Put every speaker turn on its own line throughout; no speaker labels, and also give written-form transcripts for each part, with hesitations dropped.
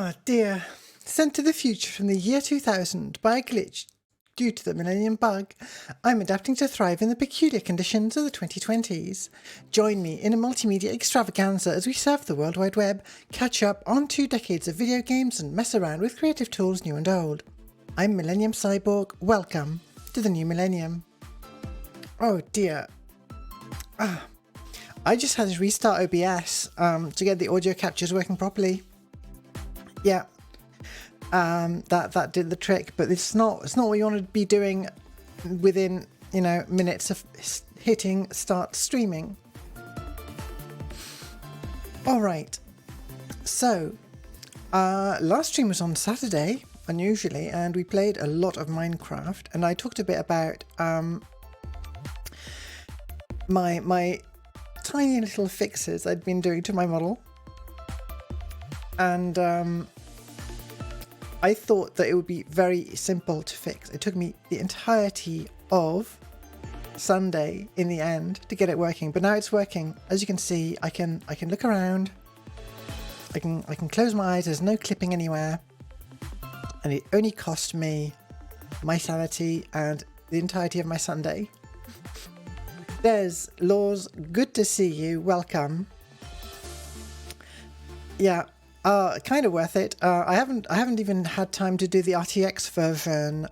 Oh dear. Sent to the future from the year 2000 by a glitch due to the Millennium Bug, I'm adapting to thrive in the peculiar conditions of the 2020s. Join me in a multimedia extravaganza as we surf the World Wide Web, catch up on 2 decades of video games and mess around with creative tools new and old. I'm Millennium Cyborg, welcome to the new millennium. Oh dear. I just had to restart OBS to get the audio captures working properly. Yeah. That did the trick, but it's not what you want to be doing within, minutes of hitting start streaming. All right. So, last stream was on Saturday, unusually, and we played a lot of Minecraft, and I talked a bit about my tiny little fixes I'd been doing to my model, and I thought that it would be very simple to fix. It took me the entirety of Sunday in the end to get it working, but now it's working. As you can see, I can look around. I can close my eyes. There's no clipping anywhere, and it only cost me my sanity and the entirety of my Sunday. There's Laws. Good to see you. Welcome. Yeah. Kind of worth it. I haven't even had time to do the RTX version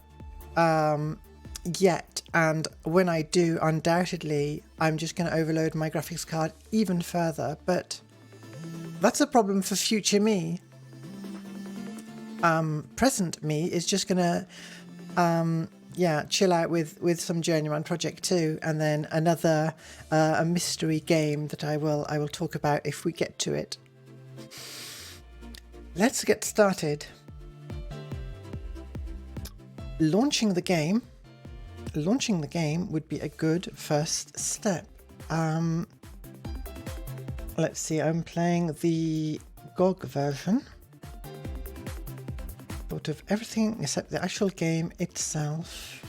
yet, and when I do, undoubtedly, I'm just going to overload my graphics card even further, but that's a problem for future me. Present me is just going to, chill out with some Journeyman Project 2, and then another a mystery game that I will talk about if we get to it. Let's get started. Launching the game would be a good first step. Let's see, I'm playing the GOG version. Thought of everything except the actual game itself.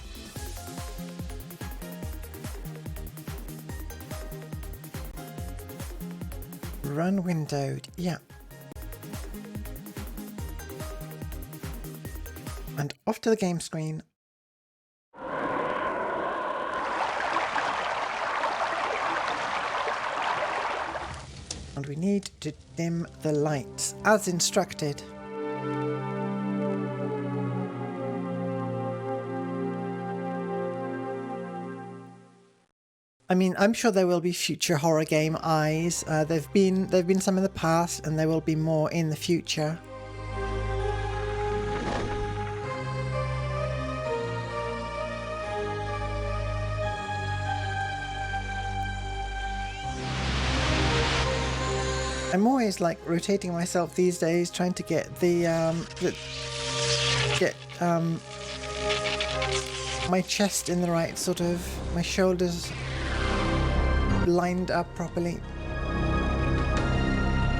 Run windowed, yeah. And off to the game screen. And we need to dim the lights as instructed. I mean, I'm sure there will be future horror game eyes. There've been some in the past, and there will be more in the future. I'm always like rotating myself these days, trying to get my chest in the right sort of, my shoulders lined up properly.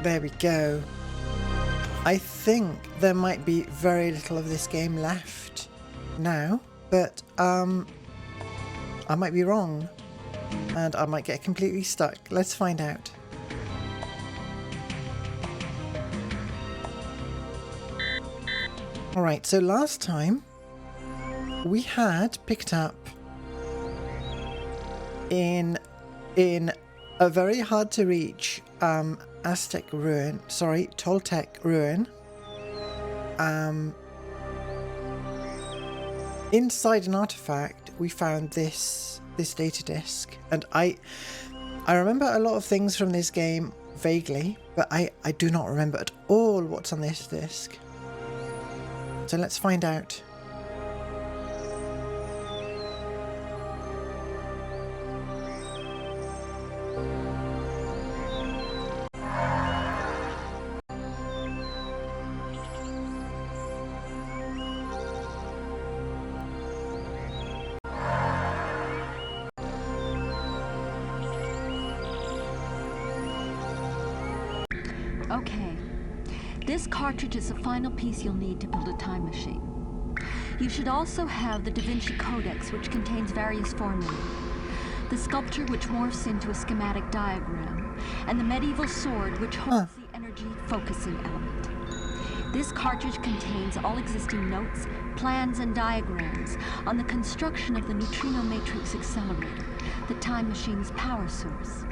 There we go. I think there might be very little of this game left now, but I might be wrong, and I might get completely stuck. Let's find out. Alright, so last time we had picked up in a very hard to reach Toltec ruin. Inside an artifact we found this data disk, and I remember a lot of things from this game vaguely, but I do not remember at all what's on this disk. So let's find out.
Okay. This cartridge is the final piece you'll need to build a time machine. You should also have the Da Vinci Codex, which contains various formulae, the sculpture which morphs into a schematic diagram, and the medieval sword which holds the energy focusing element. This cartridge contains all existing notes, plans, and diagrams on the construction of the neutrino matrix accelerator, the time machine's power source.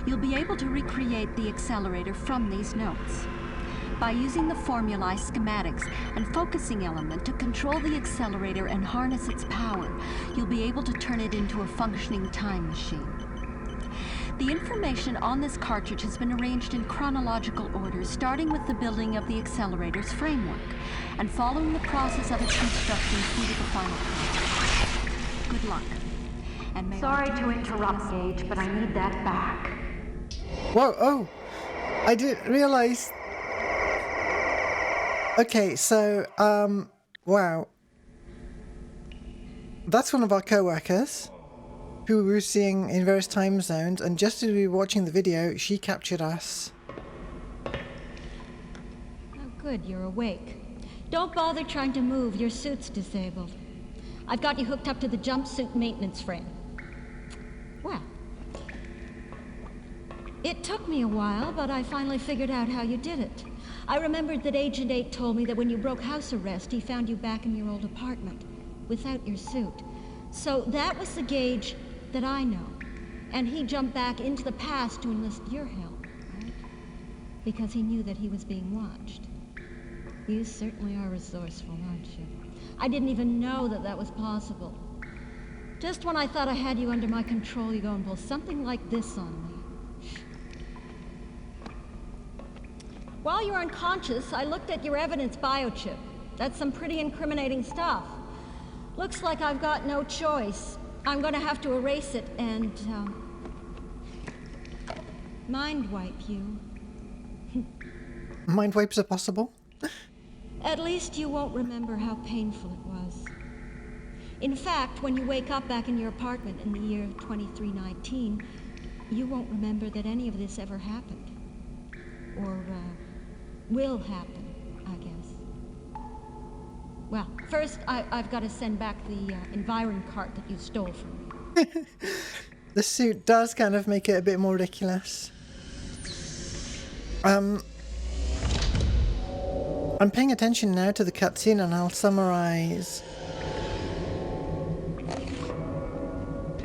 You'll be able to recreate the accelerator from these notes. By using the formulae, schematics, and focusing element to control the accelerator and harness its power, you'll be able to turn it into a functioning time machine. The information on this cartridge has been arranged in chronological order, starting with the building of the accelerator's framework, and following the process of its construction through to the final product. Good luck. And may
Sorry to interrupt, Gage, but I need that back.
Whoa, oh! I didn't realize... Okay, so, wow. That's one of our co-workers, who we were seeing in various time zones, and just as we were watching the video, she captured us.
Oh, good, you're awake. Don't bother trying to move, your suit's disabled. I've got you hooked up to the jumpsuit maintenance frame. Well, it took me a while, but I finally figured out how you did it. I remembered that Agent 8 told me that when you broke house arrest, he found you back in your old apartment, without your suit. So that was the Gage that I know. And he jumped back into the past to enlist your help, right? Because he knew that he was being watched. You certainly are resourceful, aren't you? I didn't even know that that was possible. Just when I thought I had you under my control, you go and pull something like this on me. While you were unconscious, I looked at your evidence biochip. That's some pretty incriminating stuff. Looks like I've got no choice. I'm gonna have to erase it and, mind wipe you.
Mind wipes are possible?
At least you won't remember how painful it was. In fact, when you wake up back in your apartment in the year 2319, you won't remember that any of this ever happened. Or, will happen, I guess. Well, first, I've got to send back the Environ cart that you stole from me.
The suit does kind of make it a bit more ridiculous. I'm paying attention now to the cutscene, and I'll summarize.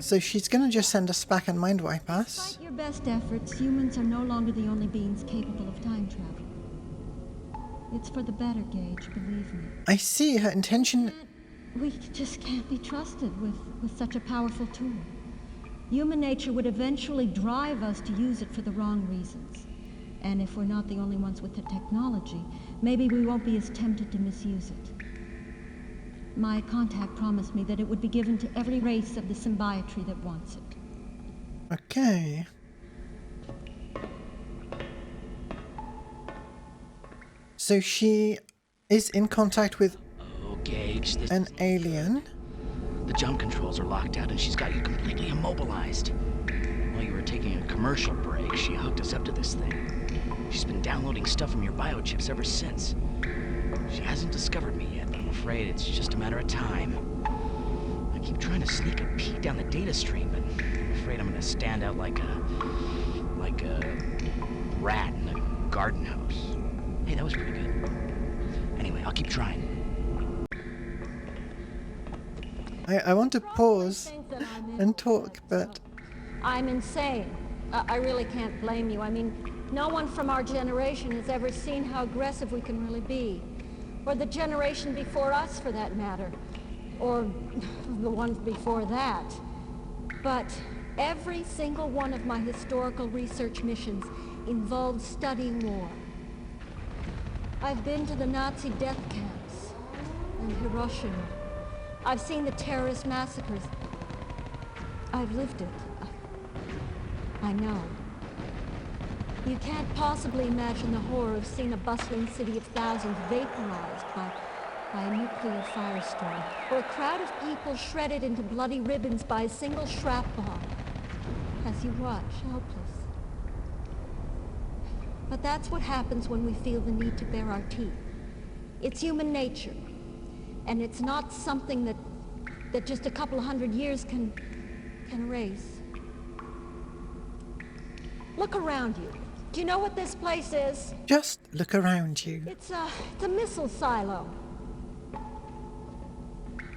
So she's gonna just send us back and mind wipe us.
Despite your best efforts, humans are no longer the only beings capable of time travel. It's for the better, Gage, believe me.
I see her intention.
We just can't be trusted with such a powerful tool. Human nature would eventually drive us to use it for the wrong reasons. And if we're not the only ones with the technology, maybe we won't be as tempted to misuse it. My contact promised me that it would be given to every race of the symbiotree that wants it.
Okay. So she is in contact with
Gage,
an alien.
The jump controls are locked out and she's got you completely immobilized. While you were taking a commercial break, she hooked us up to this thing. She's been downloading stuff from your biochips ever since. She hasn't discovered me yet, but I'm afraid it's just a matter of time. I keep trying to sneak a peek down the data stream, but I'm afraid I'm gonna stand out like a rat in a garden hose. Hey, that was pretty good. Anyway, I'll keep trying.
I want to pause and talk, but...
I'm insane. I really can't blame you. I mean, no one from our generation has ever seen how aggressive we can really be. Or the generation before us, for that matter. Or the ones before that. But every single one of my historical research missions involved studying war. I've been to the Nazi death camps and Hiroshima. I've seen the terrorist massacres. I've lived it. I know. You can't possibly imagine the horror of seeing a bustling city of thousands vaporized by a nuclear firestorm, or a crowd of people shredded into bloody ribbons by a single shrapnel as you watch, helpless. But that's what happens when we feel the need to bare our teeth. It's human nature. And it's not something that just a couple of 100 years can erase. Look around you. Do you know what this place is?
Just look around you.
It's a missile silo.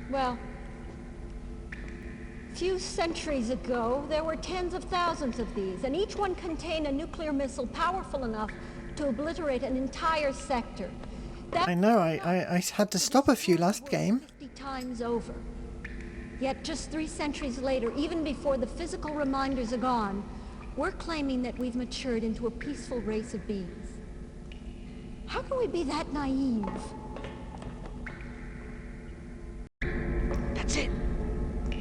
Well, a few centuries ago, there were tens of thousands of these, and each one contained a nuclear missile powerful enough to obliterate an entire sector.
I know, I had to stop a few last game.
50 times over. Yet just 3 centuries later, even before the physical reminders are gone, we're claiming that we've matured into a peaceful race of beings. How can we be that naive?
That's it.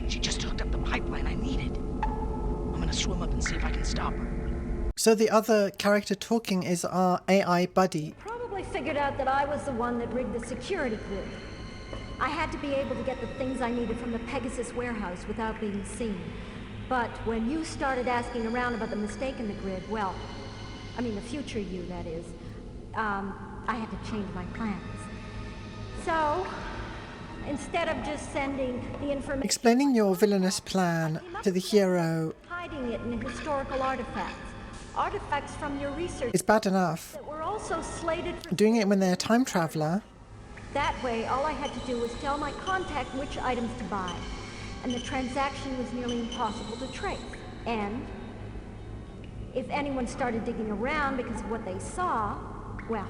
She just hooked up the pipeline I needed. I'm gonna swim up and see if I can stop her.
So the other character talking is our AI buddy.
Probably figured out that I was the one that rigged the security grid. I had to be able to get the things I needed from the Pegasus warehouse without being seen. But when you started asking around about the mistake in the grid, well, I mean the future you, that is, I had to change my plans. So, instead of just sending the information...
Explaining your villainous plan to the hero
hiding it in historical artifacts. Artifacts from your research
is bad enough.
that were also slated for...
Doing it when they're a time traveler.
That way, all I had to do was tell my contact which items to buy. And the transaction was nearly impossible to trace. And if anyone started digging around because of what they saw, well,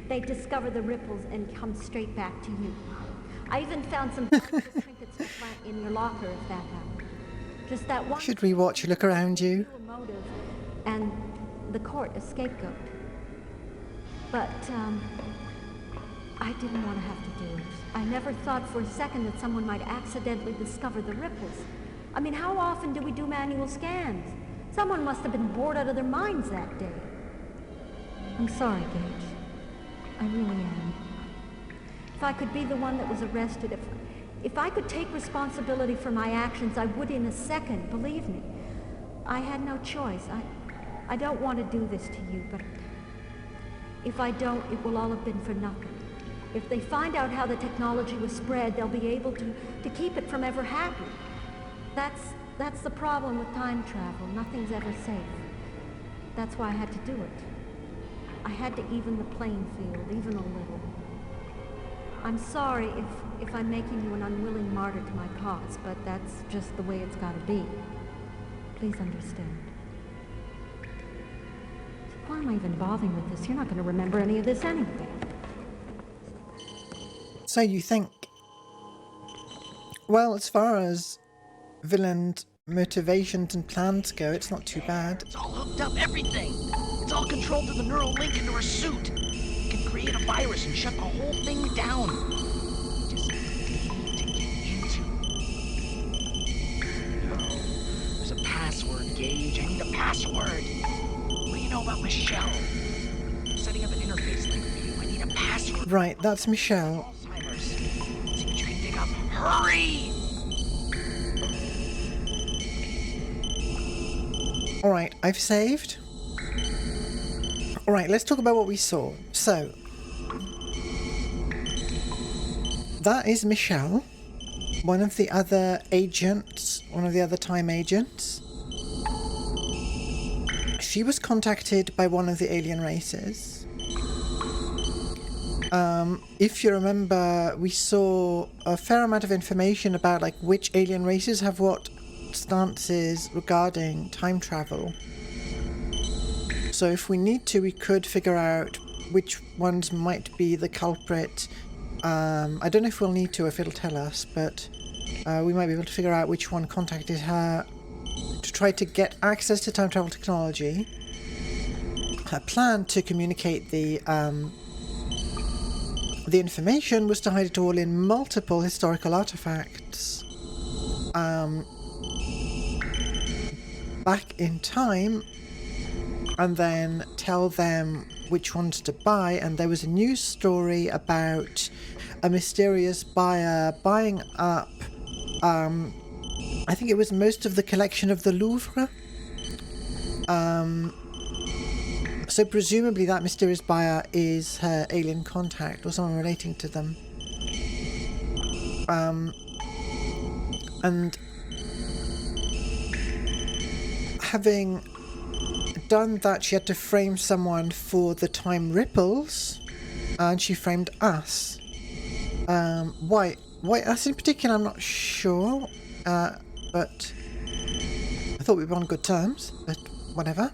they'd discover the ripples and come straight back to you. I even found some valuable trinkets to plant in your locker if that happened. Just that one...
Should we watch you look around you?
A motive and the court a scapegoat. But, I didn't want to have to do it. I never thought for a second that someone might accidentally discover the ripples. I mean, how often do we do manual scans? Someone must have been bored out of their minds that day. I'm sorry, Gage. I really am. If I could be the one that was arrested, if I could take responsibility for my actions, I would in a second, believe me. I had no choice. I don't want to do this to you, but if I don't, it will all have been for nothing. If they find out how the technology was spread, they'll be able to keep it from ever happening. That's the problem with time travel. Nothing's ever safe. That's why I had to do it. I had to even the playing field, even a little. I'm sorry if I'm making you an unwilling martyr to my cause, but that's just the way it's gotta be. Please understand. Why am I even bothering with this? You're not gonna remember any of this anyway.
So you think. Well, as far as villain motivations and plans go, it's not too bad.
It's all hooked up, everything. It's all controlled through the neural link into her suit. You can create a virus and shut the whole thing down. Just need to get into. No. There's a password, Gage. I need a password. What do you know about Michelle? I'm setting up an interface link for you. I need a password.
Right, that's Michelle.
Alzheimer's. See what you can dig up. Hurry!
Alright, I've saved. Alright, let's talk about what we saw. So, that is Michelle, one of the other agents, one of the other time agents. She was contacted by one of the alien races. If you remember, we saw a fair amount of information about like which alien races have what stances regarding time travel. So if we need to, we could figure out which ones might be the culprit. I don't know if we'll need to, if it'll tell us, but we might be able to figure out which one contacted her to try to get access to time travel technology. Her plan to communicate the information was to hide it all in multiple historical artifacts back in time, and then tell them which ones to buy. And there was a news story about a mysterious buyer buying up I think it was most of the collection of the Louvre. So presumably that mysterious buyer is her alien contact or someone relating to them. And having done that, she had to frame someone for the time ripples, and she framed us. Why us in particular, I'm not sure, but I thought we were on good terms, but whatever.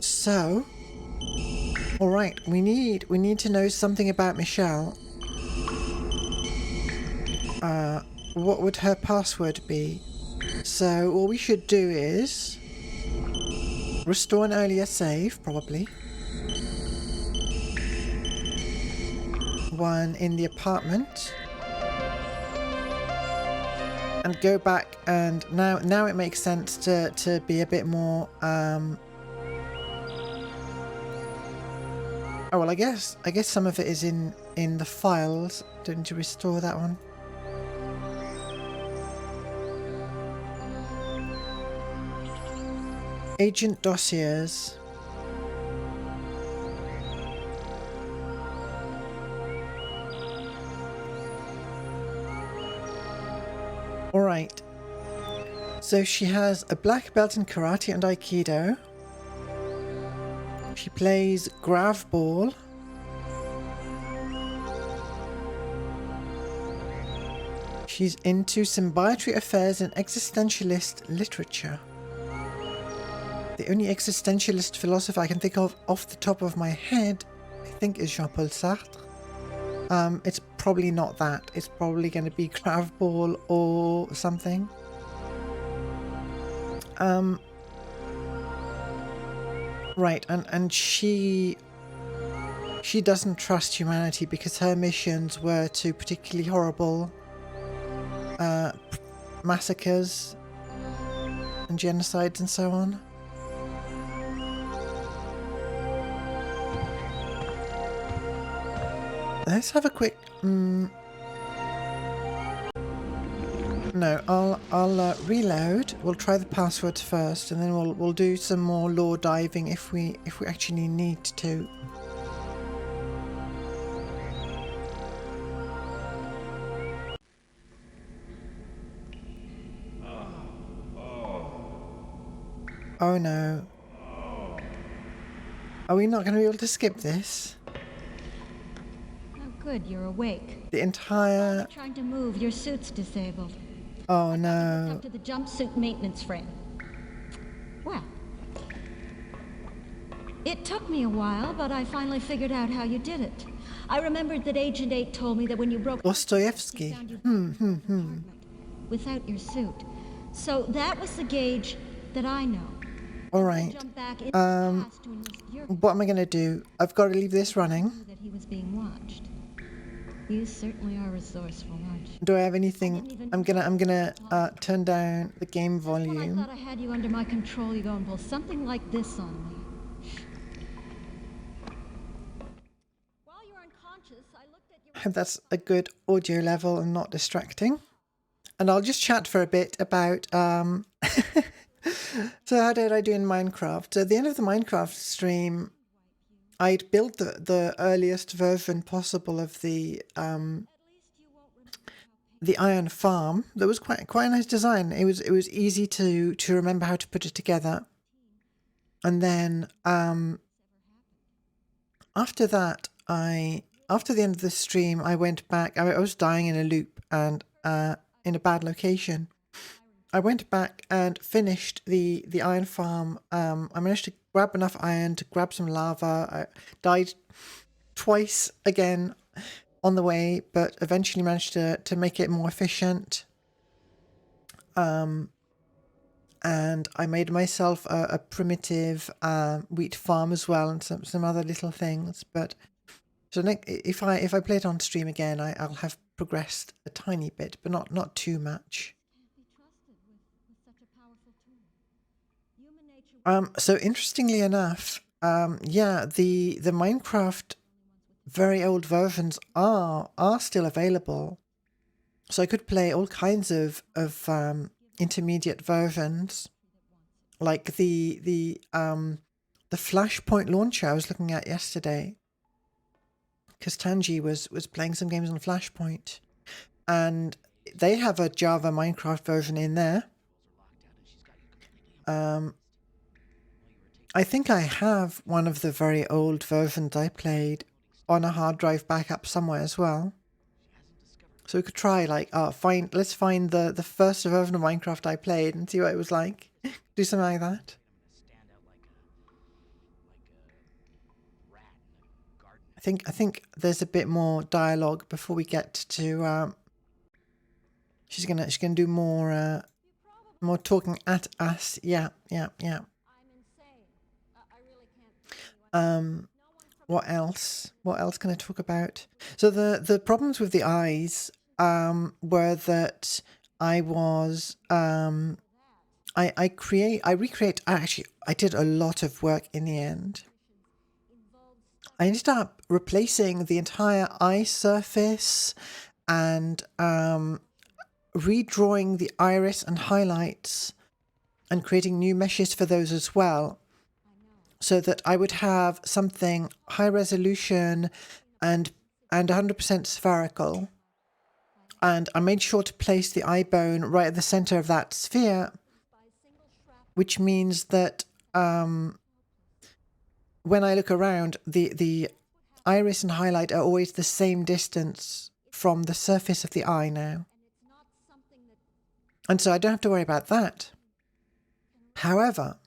So, all right, we need to know something about Michelle. What would her password be? So all we should do is restore an earlier save, probably. One in the apartment. And go back, and now it makes sense to be a bit more oh well, I guess some of it is in the files. Don't need to restore that one. Agent dossiers. Alright. So she has a black belt in karate and aikido. She plays grav ball. She's into symbiotry affairs and existentialist literature. The only existentialist philosopher I can think of off the top of my head, I think, is Jean-Paul Sartre. It's probably not that. It's probably going to be grav ball or something. Right, and she doesn't trust humanity because her missions were to particularly horrible massacres and genocides and so on. Let's have a quick. No, I'll reload. We'll try the passwords first, and then we'll do some more lore diving if we actually need to. Oh no. Are we not going to be able to skip this?
Oh, good, you're awake.
The entire...
You're trying to move, your suit's disabled.
Oh
Up
no.
to the jumpsuit maintenance frame. Well, it took me a while, but I finally figured out how you did it. I remembered that Agent 8 told me that when you broke...
Dostoevsky.
he found you back in your apartment without your suit. So that was the gauge that I know.
Alright.
Jump back in the past to enlist your
What am I going to do? I've got to leave this running.
that he was being watched. You certainly are resourceful, aren't you?
Do I have anything? I'm gonna turn down the game
When I
volume.
thought I had you under my control, you go and pull something like this on me. While you were unconscious, I looked at your...
Hope that's a good audio level and not distracting. And I'll just chat for a bit about so how did I do in Minecraft? So at the end of the Minecraft stream, I'd built the earliest version possible of the iron farm. That was quite a nice design. It was easy to remember how to put it together. And then after that, after the end of the stream, I went back. I was dying in a loop and in a bad location. I went back and finished the iron farm. I managed to grab enough iron to grab some lava. I died twice again on the way, but eventually managed to make it more efficient. And I made myself a primitive wheat farm as well, and some other little things. But so if I play it on stream again, I'll have progressed a tiny bit, but not too much. So interestingly enough, yeah, the Minecraft very old versions are still available. So I could play all kinds of intermediate versions, like the Flashpoint launcher I was looking at yesterday, because Tanji was playing some games on Flashpoint, and they have a Java Minecraft version in there. I think I have one of the very old versions I played on a hard drive backup somewhere as well. So we could try like let's find the first version of Minecraft I played and see what it was like. Do something like that. I think there's a bit more dialogue before we get to she's gonna do more talking at us. Yeah. What else? What else can I talk about? So the problems with the eyes were that I was I did a lot of work in the end. I ended up replacing the entire eye surface and redrawing the iris and highlights and creating new meshes for those as well, so that I would have something high resolution and 100% spherical. And I made sure to place the eye bone right at the center of that sphere, which means that when I look around, the iris and highlight are always the same distance from the surface of the eye now. And so I don't have to worry about that. However,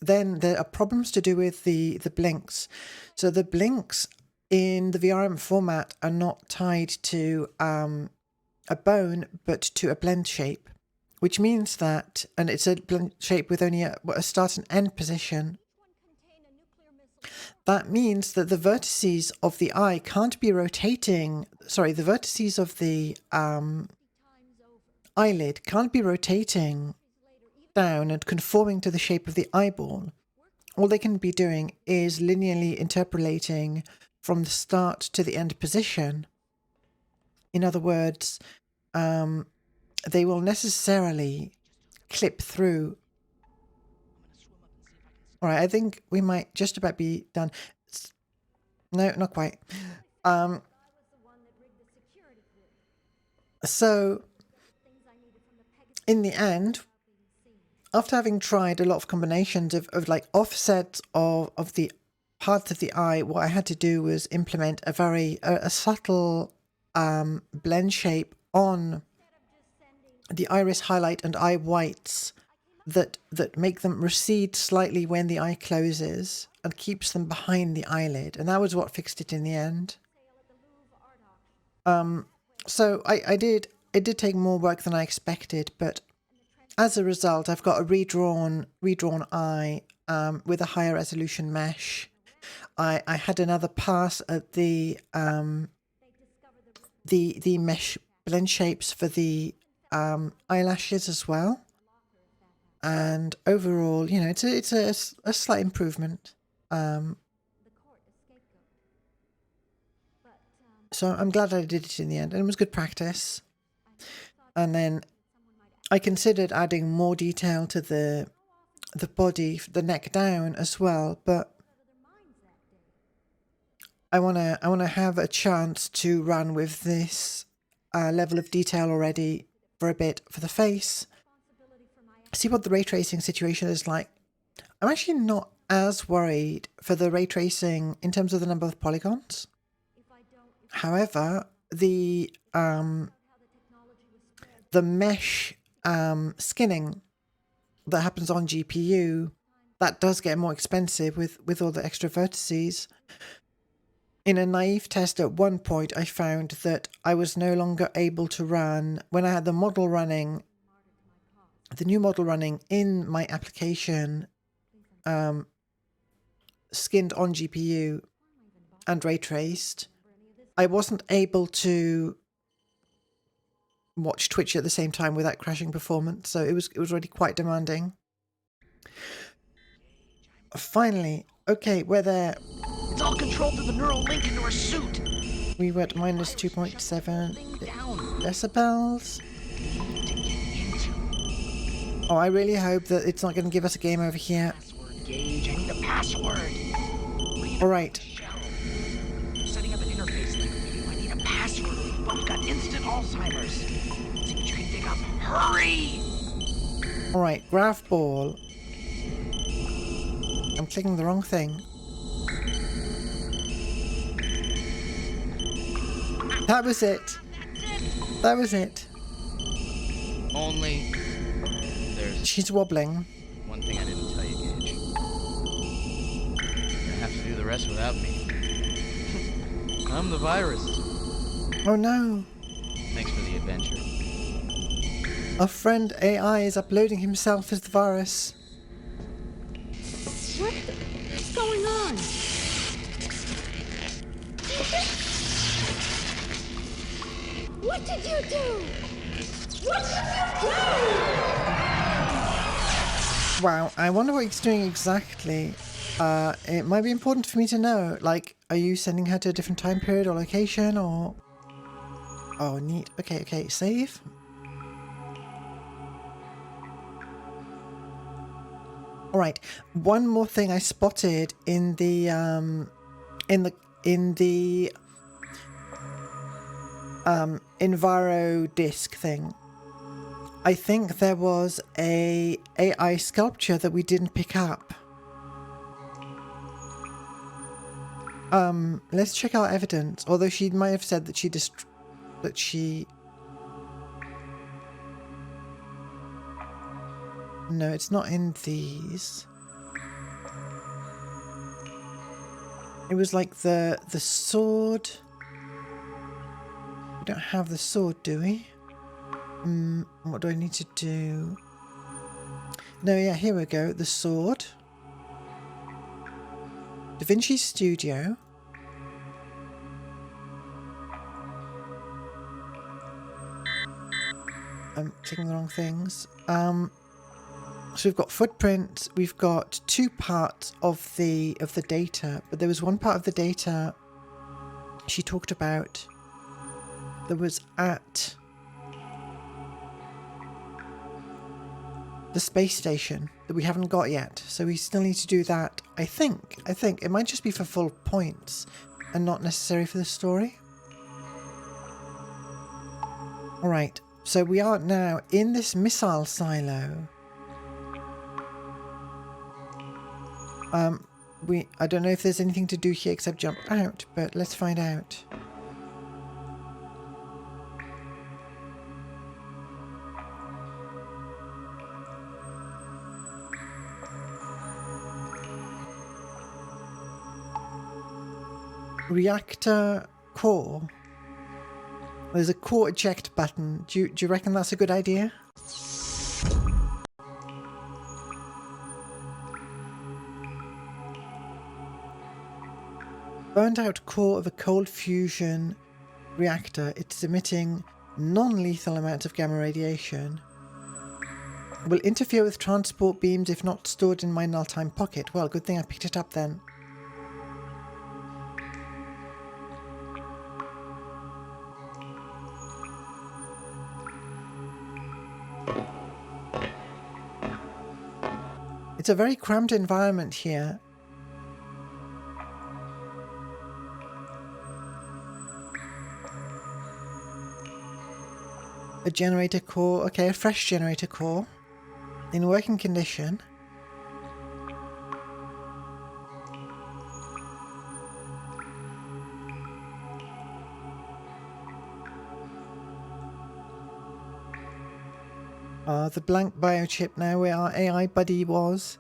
then there are problems to do with the blinks. So the blinks in the VRM format are not tied to a bone, but to a blend shape, which means that, and it's a blend shape with only a start and end position. That means that the vertices of the eye can't be rotating. Sorry, the vertices of the eyelid can't be rotating down and conforming to the shape of the eyeball. All they can be doing is linearly interpolating from the start to the end position. In other words, they will necessarily clip through. All right, I think we might just about be done. No, not quite. So, in the end, after having tried a lot of combinations of like offsets of the parts of the eye, what I had to do was implement a subtle blend shape on the iris highlight and eye whites that make them recede slightly when the eye closes and keeps them behind the eyelid, and that was what fixed it in the end. So it did take more work than I expected, but as a result, I've got a redrawn eye with a higher resolution mesh. I had another pass at the mesh blend shapes for the eyelashes as well, and overall, you know, it's a slight improvement. So I'm glad I did it in the end, and it was good practice. And then I considered adding more detail to the body, the neck down as well, but I wanna have a chance to run with this level of detail already for a bit for the face. See what the ray tracing situation is like. I'm actually not as worried for the ray tracing in terms of the number of polygons. However, the mesh skinning that happens on GPU, that does get more expensive with all the extra vertices. In a naive test at one point, I found that I was no longer able to run, when I had the model running, the new model running in my application, skinned on GPU and ray traced, I wasn't able to watch Twitch at the same time without crashing performance, so it was already quite demanding. Finally, okay, we're there.
It's all controlled through the neural link into her suit.
We were at minus 2.7 decibels. Oh, I really hope that it's not going to give us a game over here.
Password, Gage. I need a password.
All right.
Setting up an interface link for you. I need a password, but we've got instant Alzheimer's. up. Hurry!
Alright, grav ball. I'm clicking the wrong thing. That was it. That was it.
Only there's
She's wobbling.
one thing I didn't tell you, Gage. You're gonna have to do the rest without me. I'm the virus.
Oh no.
Thanks for the adventure.
Our friend AI is uploading himself as the virus.
What's going on? What did you do? What did you do?
Wow, I wonder what he's doing exactly. It might be important for me to know. Like, are you sending her to a different time period or location, or... Oh, neat. Okay, okay, save. Alright, one more thing I spotted in the, Enviro disc thing. I think there was a AI sculpture that we didn't pick up. Let's check our evidence. Although she might have said that No, it's not in these. It was like the sword. We don't have the sword, do we? What do I need to do? No, yeah, here we go. The sword. Da Vinci Studio. I'm clicking the wrong things. So we've got footprints. We've got two parts of the data, but there was one part of the data she talked about that was at the space station that we haven't got yet. So we still need to do that. I think it might just be for full points and not necessary for the story. All right. So we are now in this missile silo. I don't know if there's anything to do here except jump out, but let's find out. Reactor core. There's a core eject button. Do you reckon that's a good idea? Burned out core of a cold fusion reactor. It's emitting non-lethal amounts of gamma radiation. Will interfere with transport beams if not stored in my null-time pocket. Well, good thing I picked it up then. It's a very cramped environment here. A generator core, okay, a fresh generator core in working condition. The blank biochip now where our AI buddy was.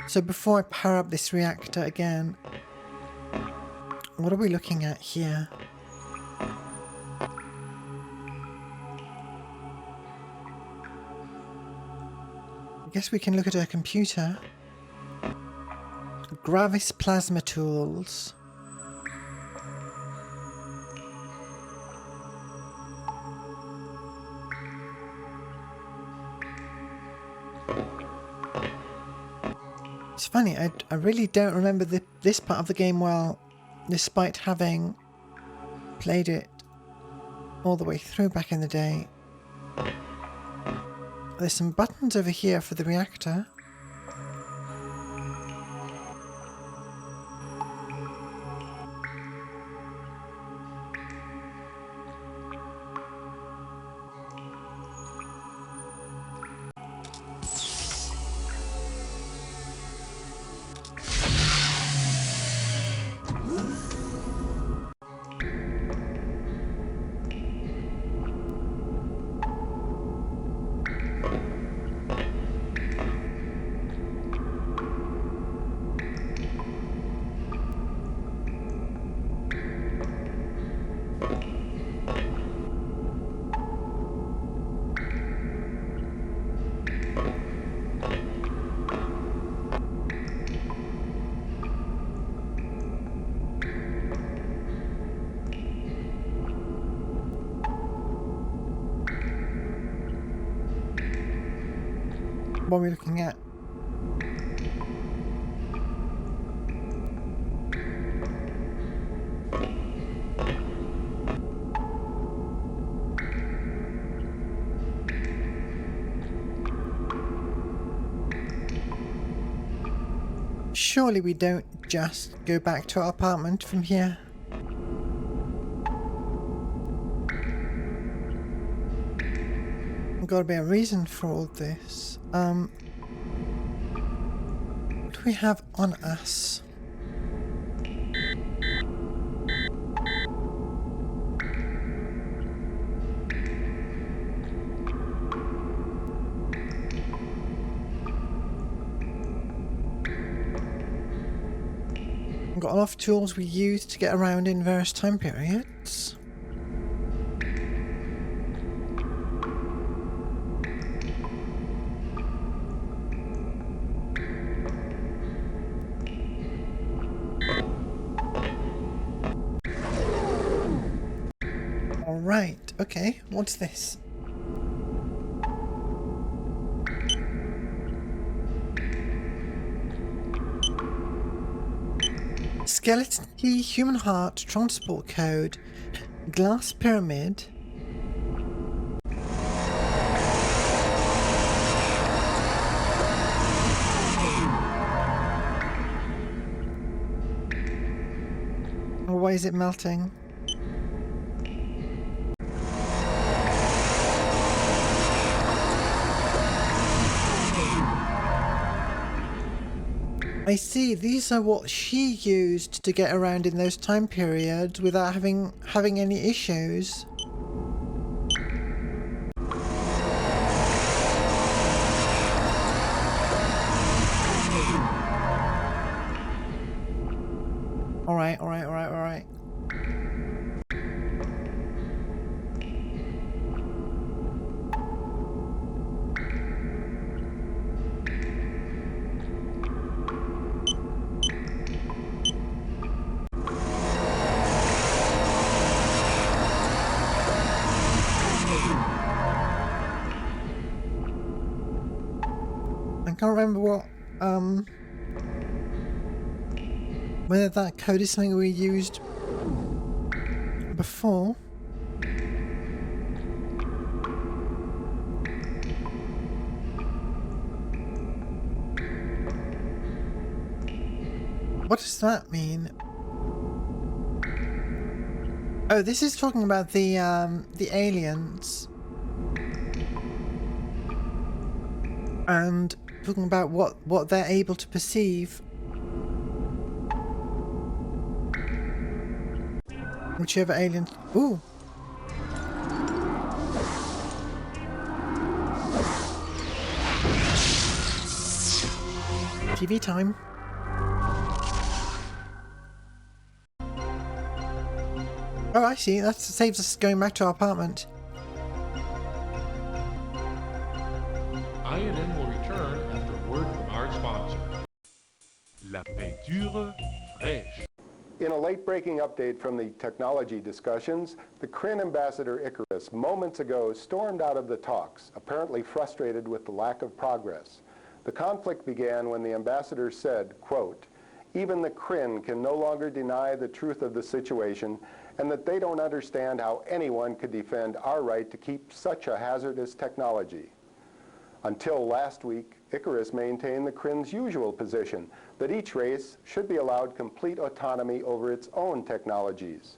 So before I power up this reactor again, what are we looking at here? I guess we can look at her computer. Gravis plasma tools. It's funny, I really don't remember this part of the game well, despite having played it all the way through back in the day. There's some buttons over here for the reactor. What are we looking at? Surely we don't just go back to our apartment from here. There's gotta be a reason for all this. What do we have on us? We've got a lot of tools we use to get around in various time periods. Alright, okay, what's this? Skeleton key, human heart, transport code, glass pyramid. Oh, why is it melting? I see, these are what she used to get around in those time periods without having any issues. Alright. I can't remember what, whether that code is something we used before. What does that mean? Oh, this is talking about the aliens. And talking about what they're able to perceive. Whichever alien... Ooh! TV time. Oh, I see. That saves us going back to our apartment.
INN will return after word from our sponsor. La peinture fraîche.
In a late-breaking update from the technology discussions, the Kryn ambassador Icarus moments ago stormed out of the talks, apparently frustrated with the lack of progress. The conflict began when the ambassador said, quote, "Even the Kryn can no longer deny the truth of the situation and that they don't understand how anyone could defend our right to keep such a hazardous technology." Until last week, Icarus maintained the Kryn's usual position, that each race should be allowed complete autonomy over its own technologies.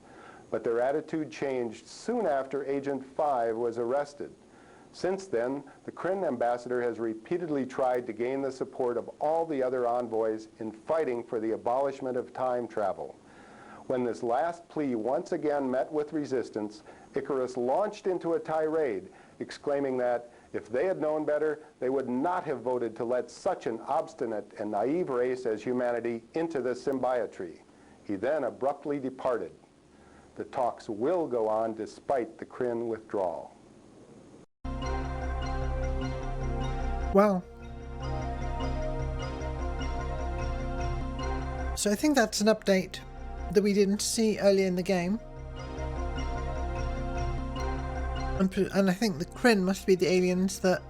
But their attitude changed soon after Agent 5 was arrested. Since then, the Kryn ambassador has repeatedly tried to gain the support of all the other envoys in fighting for the abolishment of time travel. When this last plea once again met with resistance, Icarus launched into a tirade, exclaiming that if they had known better, they would not have voted to let such an obstinate and naive race as humanity into the symbiotry. He then abruptly departed. The talks will go on despite the Kryn withdrawal.
Well. So I think that's an update that we didn't see earlier in the game. And I think the Kryn must be the aliens that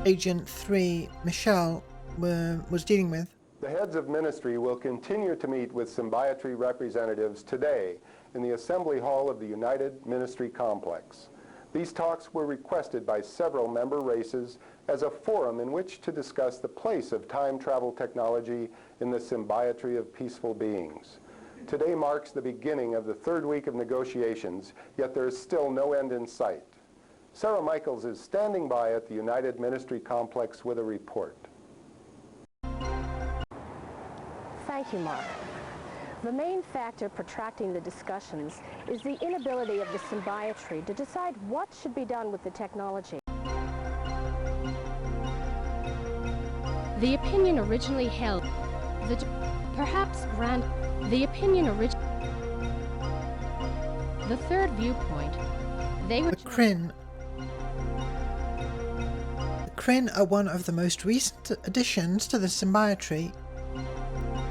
Agent 3 Michelle was dealing with.
The heads of ministry will continue to meet with Symbiotry representatives today in the Assembly Hall of the United Ministry Complex. These talks were requested by several member races as a forum in which to discuss the place of time travel technology in the symbiotry of peaceful beings. Today marks the beginning of the third week of negotiations, yet there is still no end in sight. Sarah Michaels is standing by at the United Ministry Complex with a report.
Thank you, Mark. The main factor protracting the discussions is the inability of the symbiotry to decide what should be done with the technology.
The opinion originally held that perhaps grant the opinion originally. The third viewpoint, they were
The Kryn are one of the most recent additions to the symbiotry.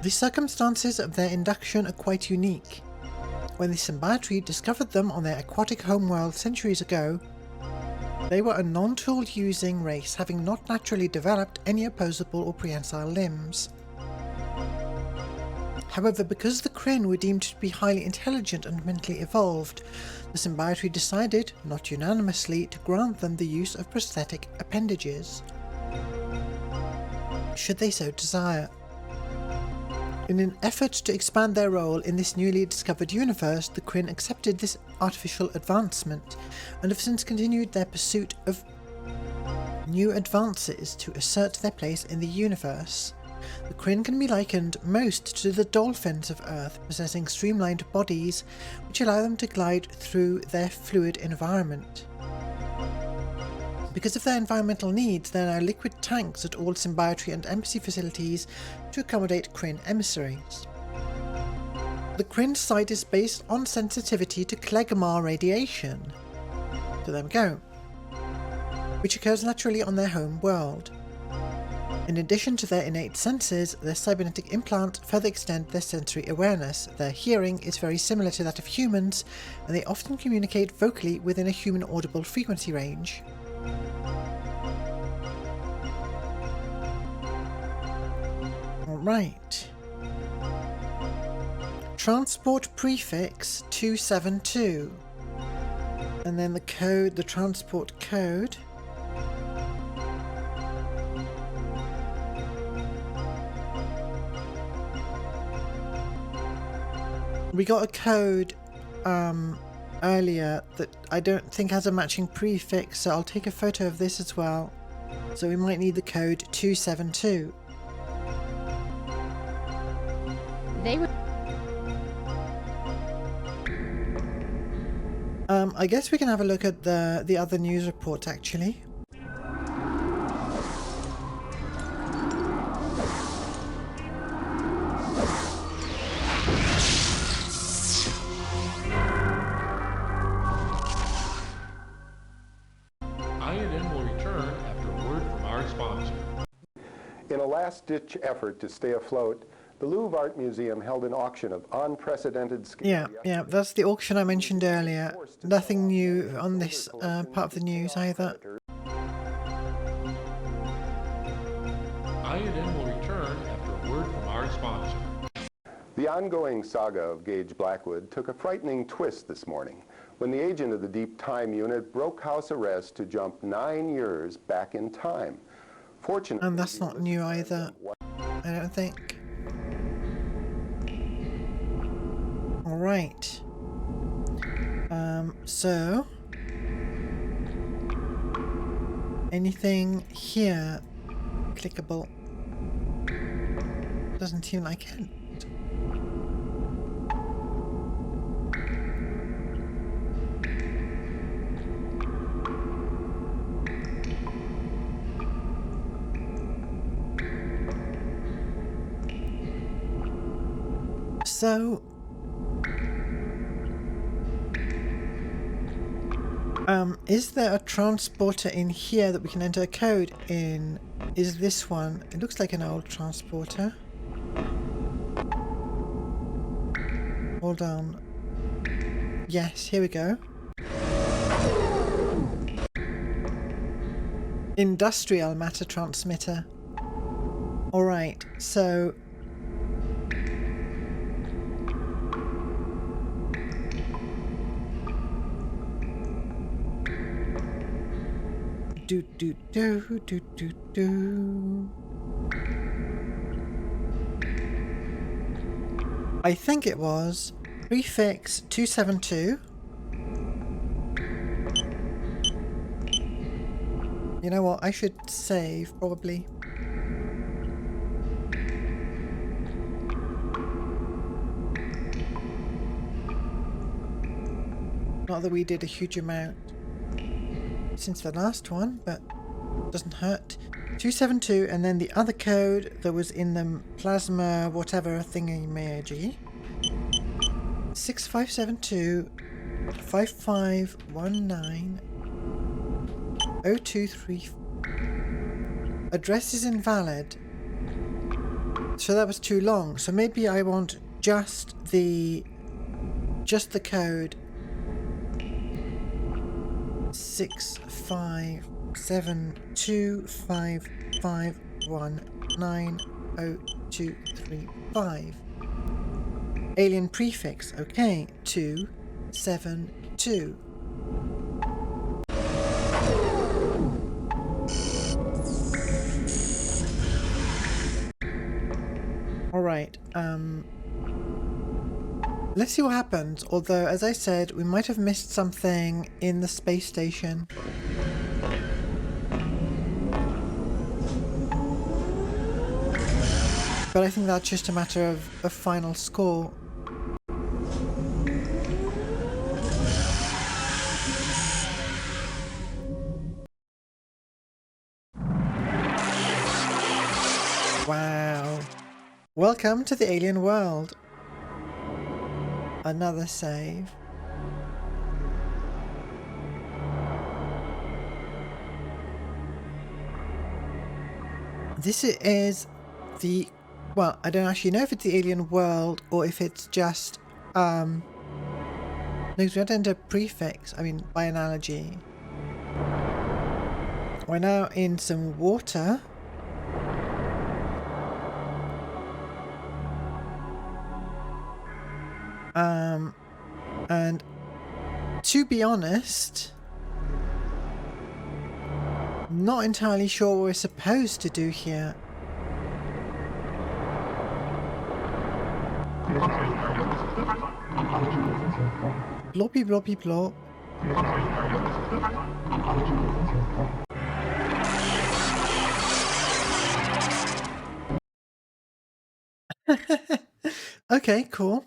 The circumstances of their induction are quite unique. When the symbiotry discovered them on their aquatic homeworld centuries ago, they were a non-tool using race, having not naturally developed any opposable or prehensile limbs. However, because the Kryn were deemed to be highly intelligent and mentally evolved, the symbiotry decided, not unanimously, to grant them the use of prosthetic appendages, should they so desire. In an effort to expand their role in this newly discovered universe, the Kryn accepted this artificial advancement and have since continued their pursuit of new advances to assert their place in the universe. The Kryn can be likened most to the dolphins of Earth, possessing streamlined bodies which allow them to glide through their fluid environment. Because of their environmental needs, there are now liquid tanks at all symbiotry and embassy facilities to accommodate Kryn emissaries. The Kryn site is based on sensitivity to Klegmar radiation, so there we go, which occurs naturally on their home world. In addition to their innate senses, their cybernetic implants further extend their sensory awareness. Their hearing is very similar to that of humans, and they often communicate vocally within a human audible frequency range. Alright. Transport prefix 272. And then the code, the transport code. We got a code earlier that I don't think has a matching prefix, so I'll take a photo of this as well. So we might need the code 272.
they were
I guess we can have a look at the other news reports actually.
INN will return after a word from our sponsor.
In a last-ditch effort to stay afloat, the Louvre Art Museum held an auction of unprecedented scale.
Yeah, that's the auction I mentioned earlier. Nothing new on this part of the news either.
INN will return after a word from our sponsor.
The ongoing saga of Gage Blackwood took a frightening twist this morning when the agent of the Deep Time Unit broke house arrest to jump 9 years back in time. Fortunately,
And that's not new either, I don't think. Alright. So... anything here clickable? Doesn't seem like it. So... Is there a transporter in here that we can enter a code in? Is this one? It looks like an old transporter. Hold on. Yes, here we go. Industrial matter transmitter. Alright, so... do do do do do do. I think it was prefix 272. You know what? I should save probably. Not that we did a huge amount since the last one, but doesn't hurt. 272, and then the other code that was in the plasma whatever thingy-majiggy. 6572 5519 023. Address is invalid. So that was too long. So maybe I want just the code 657255190235. Alien prefix, okay, 272. Alright, let's see what happens, although, as I said, we might have missed something in the space station. But I think that's just a matter of a final score. Wow. Welcome to the alien world. Another save. This is the... well, I don't actually know if it's the alien world or if it's just... no, because we had to enter prefix, I mean, by analogy. We're now in some water. And to be honest, not entirely sure what we're supposed to do here. Bloppy bloppy blop. Okay, cool.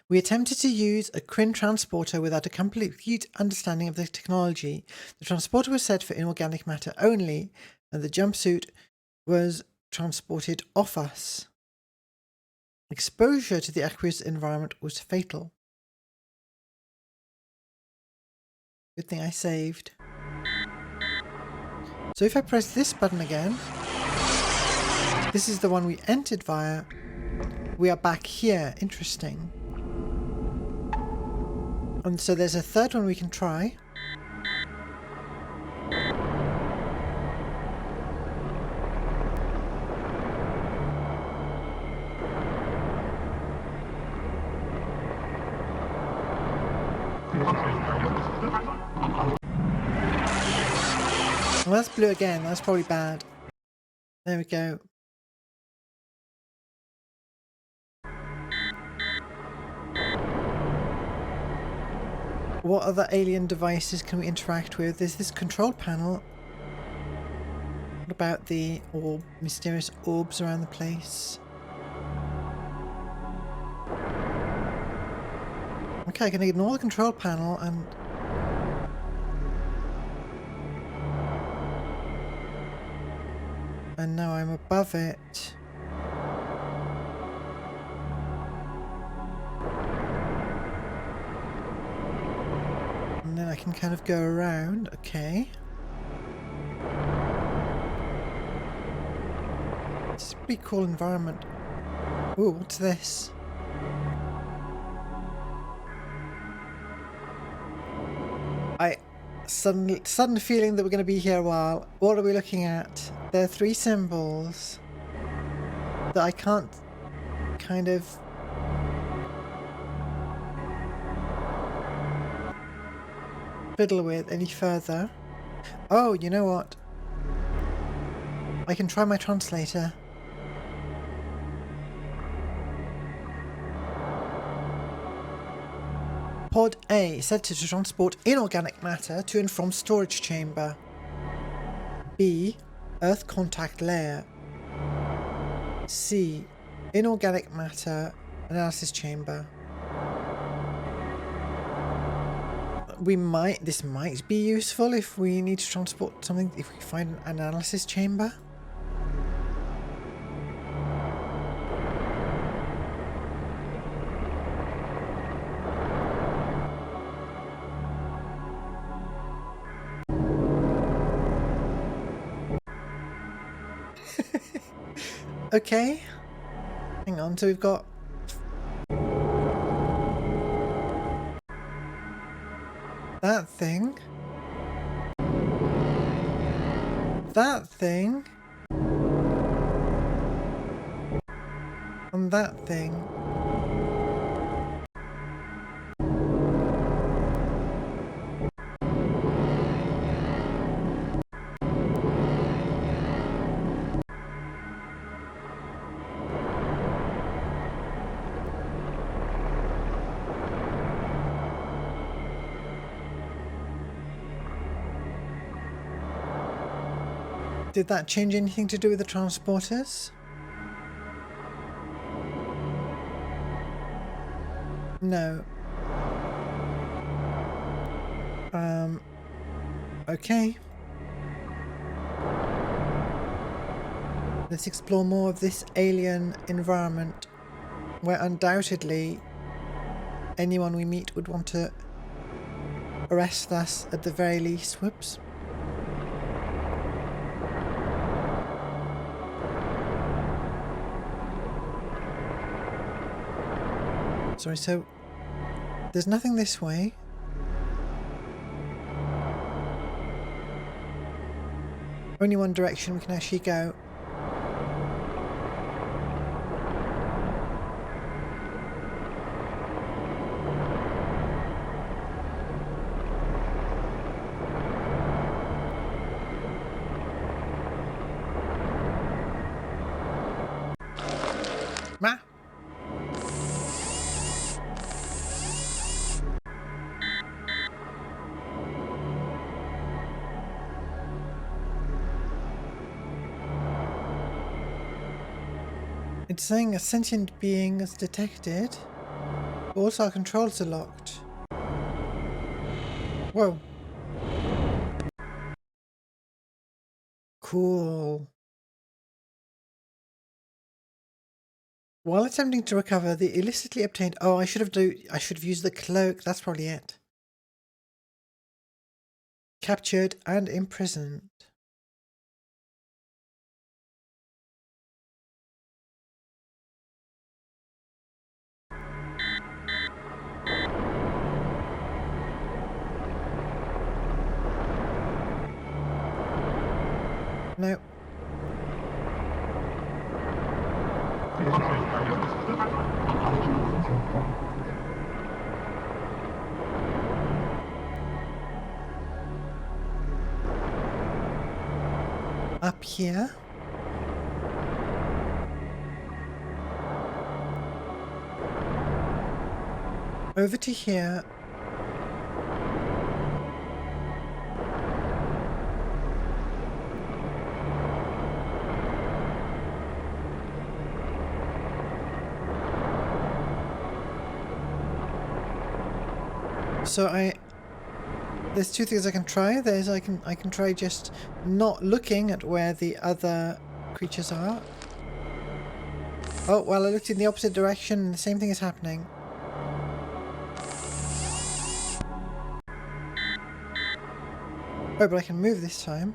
We attempted to use a Kryn transporter without a complete understanding of the technology. The transporter was set for inorganic matter only, and the jumpsuit was transported off us. Exposure to the aqueous environment was fatal. Good thing I saved. So if I press this button again, this is the one we entered via. We are back here. Interesting. And so there's a third one we can try. Well, that's blue again. That's probably bad. There we go. What other alien devices can we interact with? There's this control panel. What about the orb, mysterious orbs around the place? Okay, I can ignore the control panel and... and now I'm above it. And then I kind of go around. Okay. It's a pretty cool environment. Ooh, what's this? Sudden feeling that we're going to be here a while. What are we looking at? There are 3 symbols that I can't kind of fiddle with any further. Oh, you know what? I can try my translator. Pod A, said to transport inorganic matter to and from storage chamber. B, Earth contact layer. C, inorganic matter analysis chamber. This might be useful if we need to transport something, if we find an analysis chamber. Okay, hang on, so we've got that thing, that thing, and that thing. Did that change anything to do with the transporters? No. Okay. Let's explore more of this alien environment, where undoubtedly anyone we meet would want to arrest us at the very least. Whoops. Sorry, so there's nothing this way. Only one direction we can actually go. Ma? It's saying a sentient being is detected. Also, our controls are locked. Whoa. Cool. While attempting to recover the illicitly obtained... Oh, I should have used the cloak. That's probably it. Captured and imprisoned. No. Up here. Over to here. So there's 2 things I can try. There's I can try just not looking at where the other creatures are. Oh, well, I looked in the opposite direction and the same thing is happening. Oh, but I can move this time.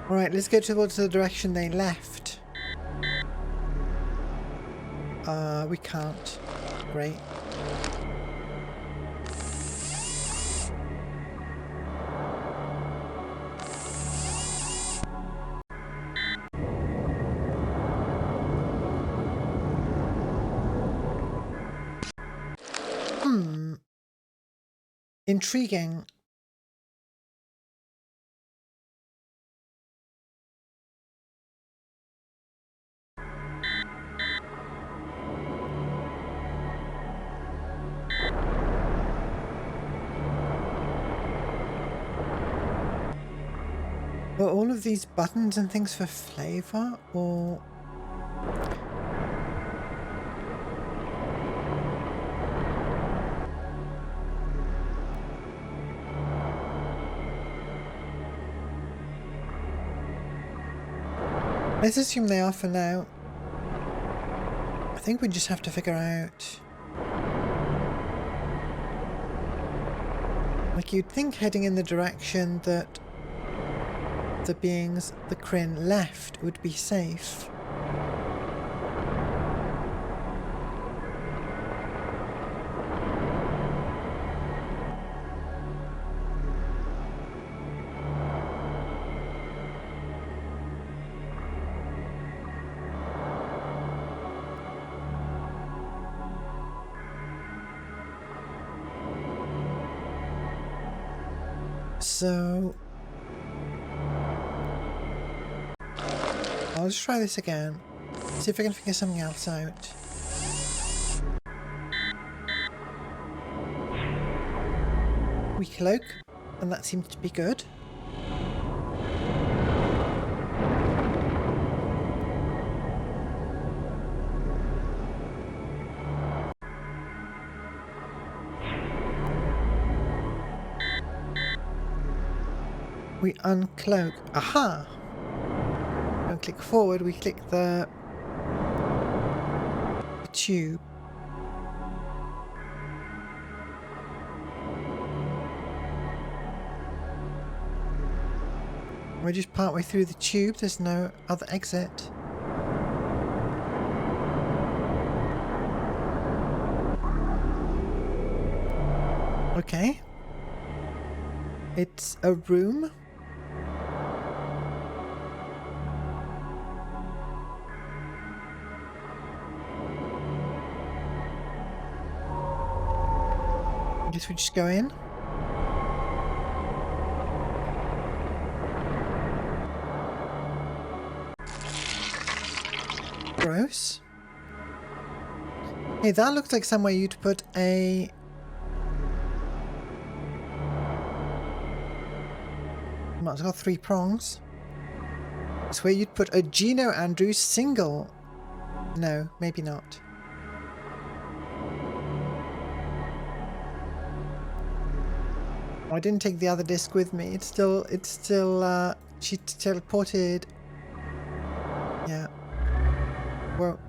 Alright, let's go towards the direction they left. We can't. Great. Intriguing. Were all of these buttons and things for flavor, or... Let's assume they are for now. I think we just have to figure out... Like, you'd think heading in the direction that the beings the Kryn left would be safe. So... I'll just try this again. See if I can figure something else out. We cloak, and that seems to be good. We uncloak. Aha! Don't click forward, we click the tube. We're just partway through the tube, there's no other exit. Okay. It's a room. Guess we just go in. Gross. Hey, that looks like somewhere you'd put a... It's got 3 prongs. It's where you'd put a Gino Andrews single. No, maybe not. I didn't take the other disc with me. It's still, she teleported. Yeah. Well,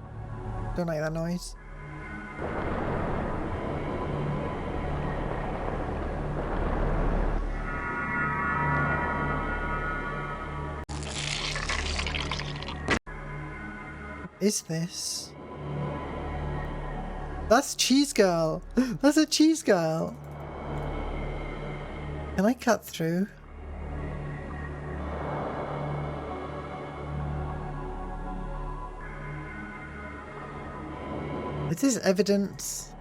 don't like that noise. What is this? That's Cheese Girl! That's a Cheese Girl! Can I cut through? Is this evidence?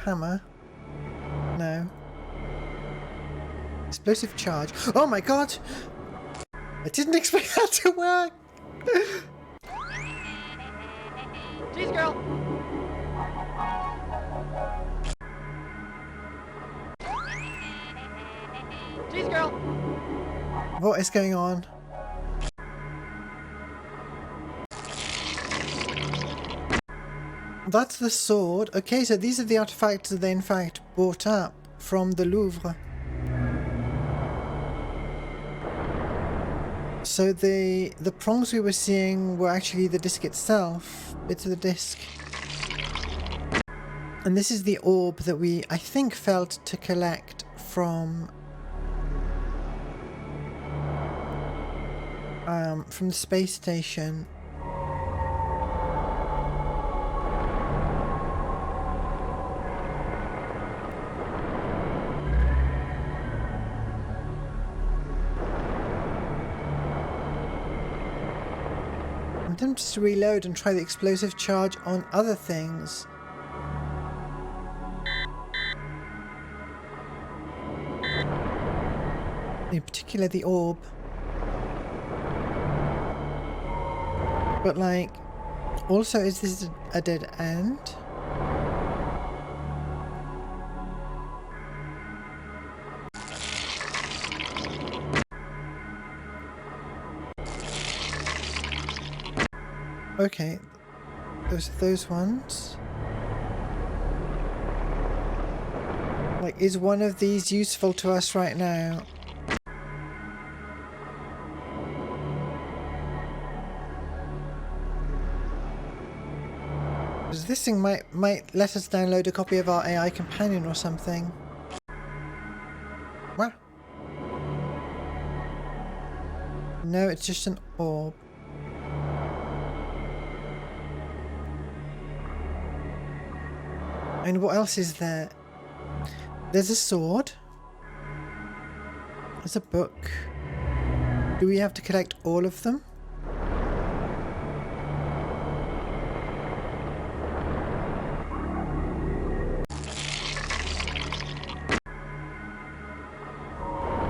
Hammer? No. Explosive charge. Oh my god! I didn't expect that to work!
Cheese Girl! Cheese Girl!
What is going on? That's the sword. Okay, so these are the artifacts that they in fact brought up from the Louvre. So the prongs we were seeing were actually the disc itself, bits of the disc. And this is the orb that we, I think, failed to collect from the space station. I'm tempted to reload and try the explosive charge on other things. In particular the orb. But like, also is this a dead end? Okay, those ones. Like, is one of these useful to us right now? Because this thing might let us download a copy of our AI companion or something. What? No, it's just an orb. And what else is there? There's a sword. There's a book. Do we have to collect all of them?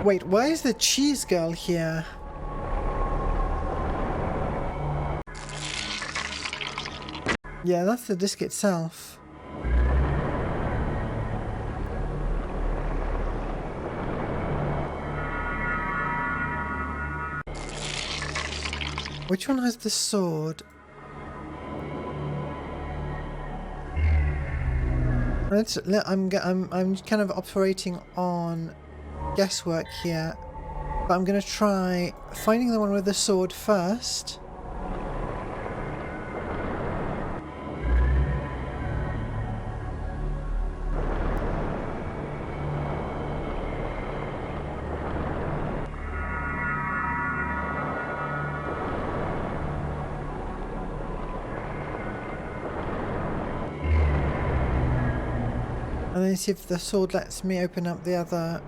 Wait, why is the cheese girl here? Yeah, that's the disc itself. Which one has the sword? I'm kind of operating on guesswork here, but I'm gonna try finding the one with the sword first. And then see if the sword lets me open up the other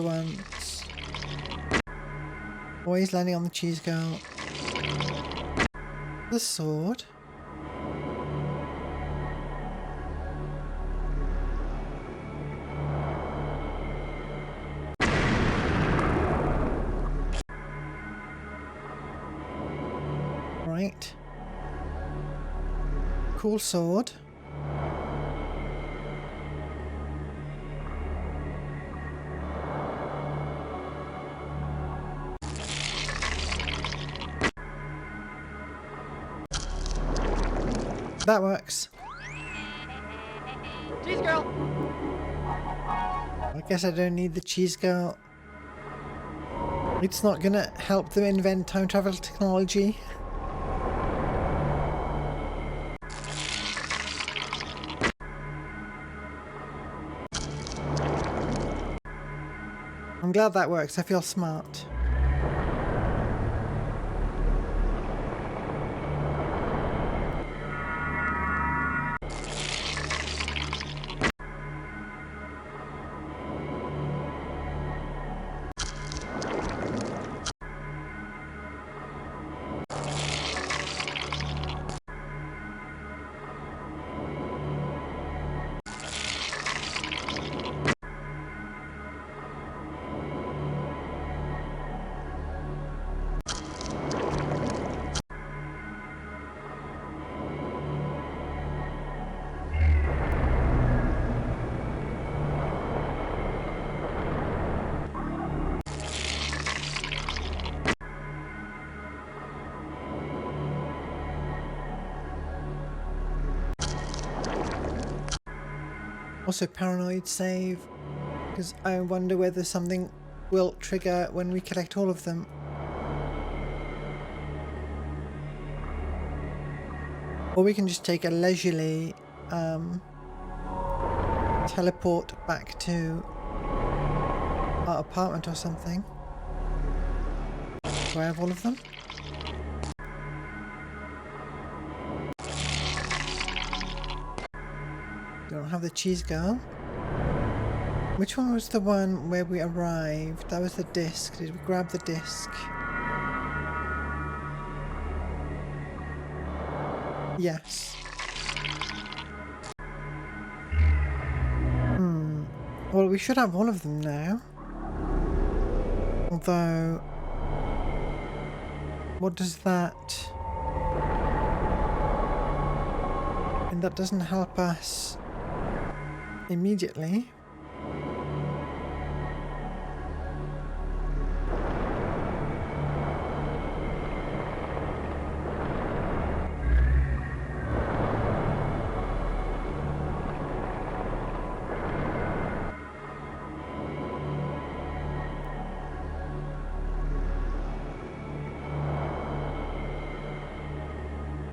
ones. Always landing on the cheese girl. The sword. Right. Cool sword. That works.
Cheese girl!
I guess I don't need the cheese girl. It's not gonna help them invent time travel technology. I'm glad that works. I feel smart. Also paranoid save, because I wonder whether something will trigger when we collect all of them. Or we can just take a leisurely teleport back to our apartment or something. Do I have all of them? Don't have the cheese girl. Which one was the one where we arrived? That was the disc. Did we grab the disc? Yes. Well, we should have all of them now. Although, what does that... And that doesn't help us immediately.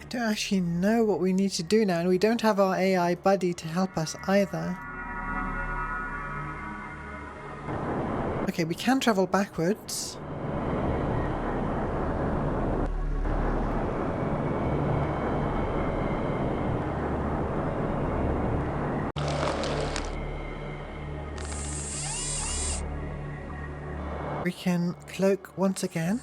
I don't actually know what we need to do now, and we don't have our AI buddy to help us either. Okay, we can travel backwards. We can cloak once again.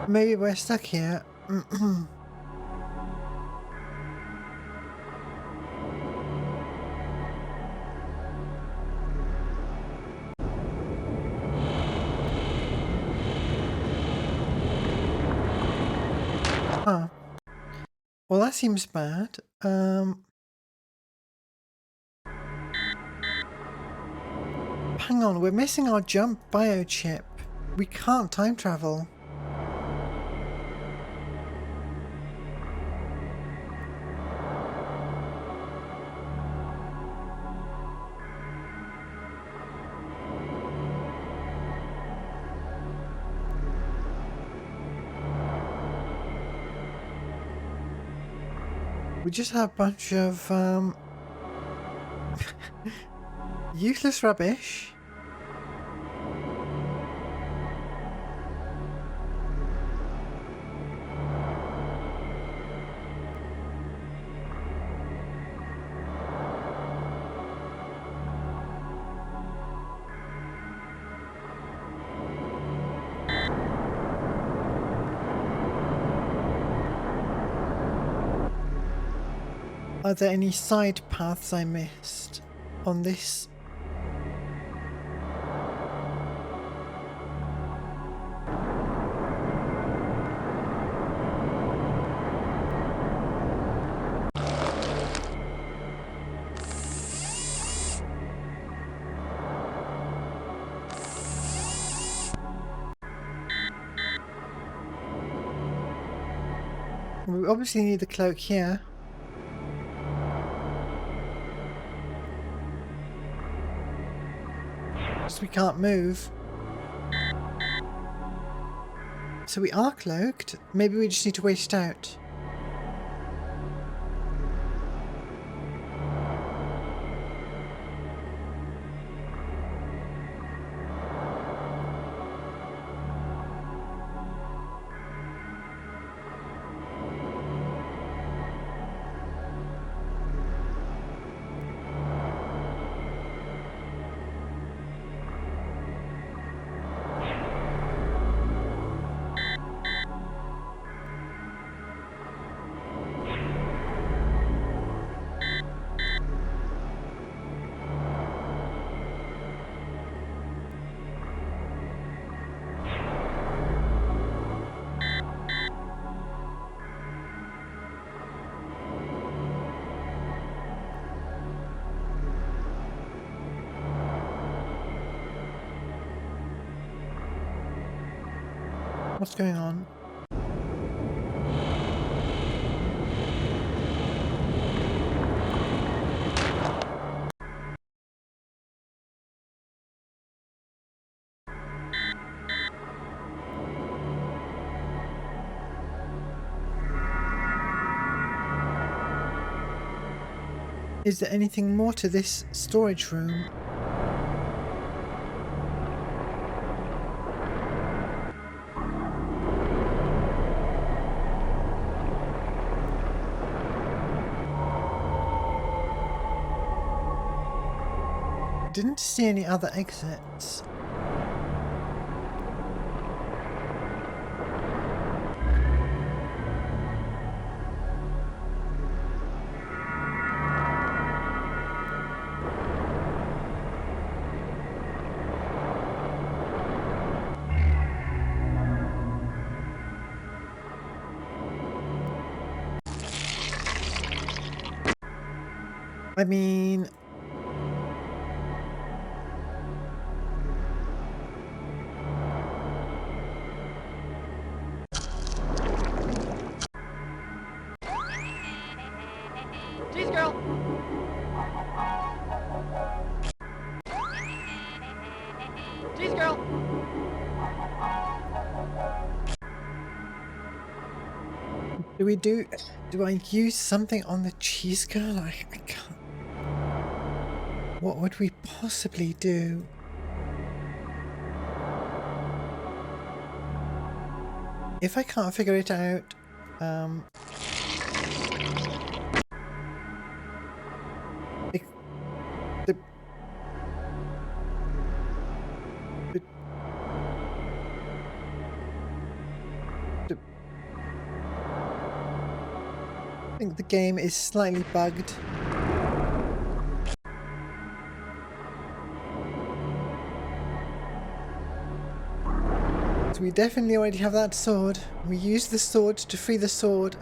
Maybe we're stuck here. Huh. Well, that seems bad. Hang on, we're missing our jump biochip. We can't time travel. We just have a bunch of useless rubbish. Are there any side paths I missed on this? We obviously need the cloak here. We can't move. So we are cloaked. Maybe we just need to wait it out. What's going on? Is there anything more to this storage room? Didn't see any other exits. I mean,
Jeez, girl! Jeez, girl!
do I use something on the cheese girl? I can't. What would we possibly do? If I can't figure it out, I think the game is slightly bugged. So we definitely already have that sword. We use the sword to free the sword.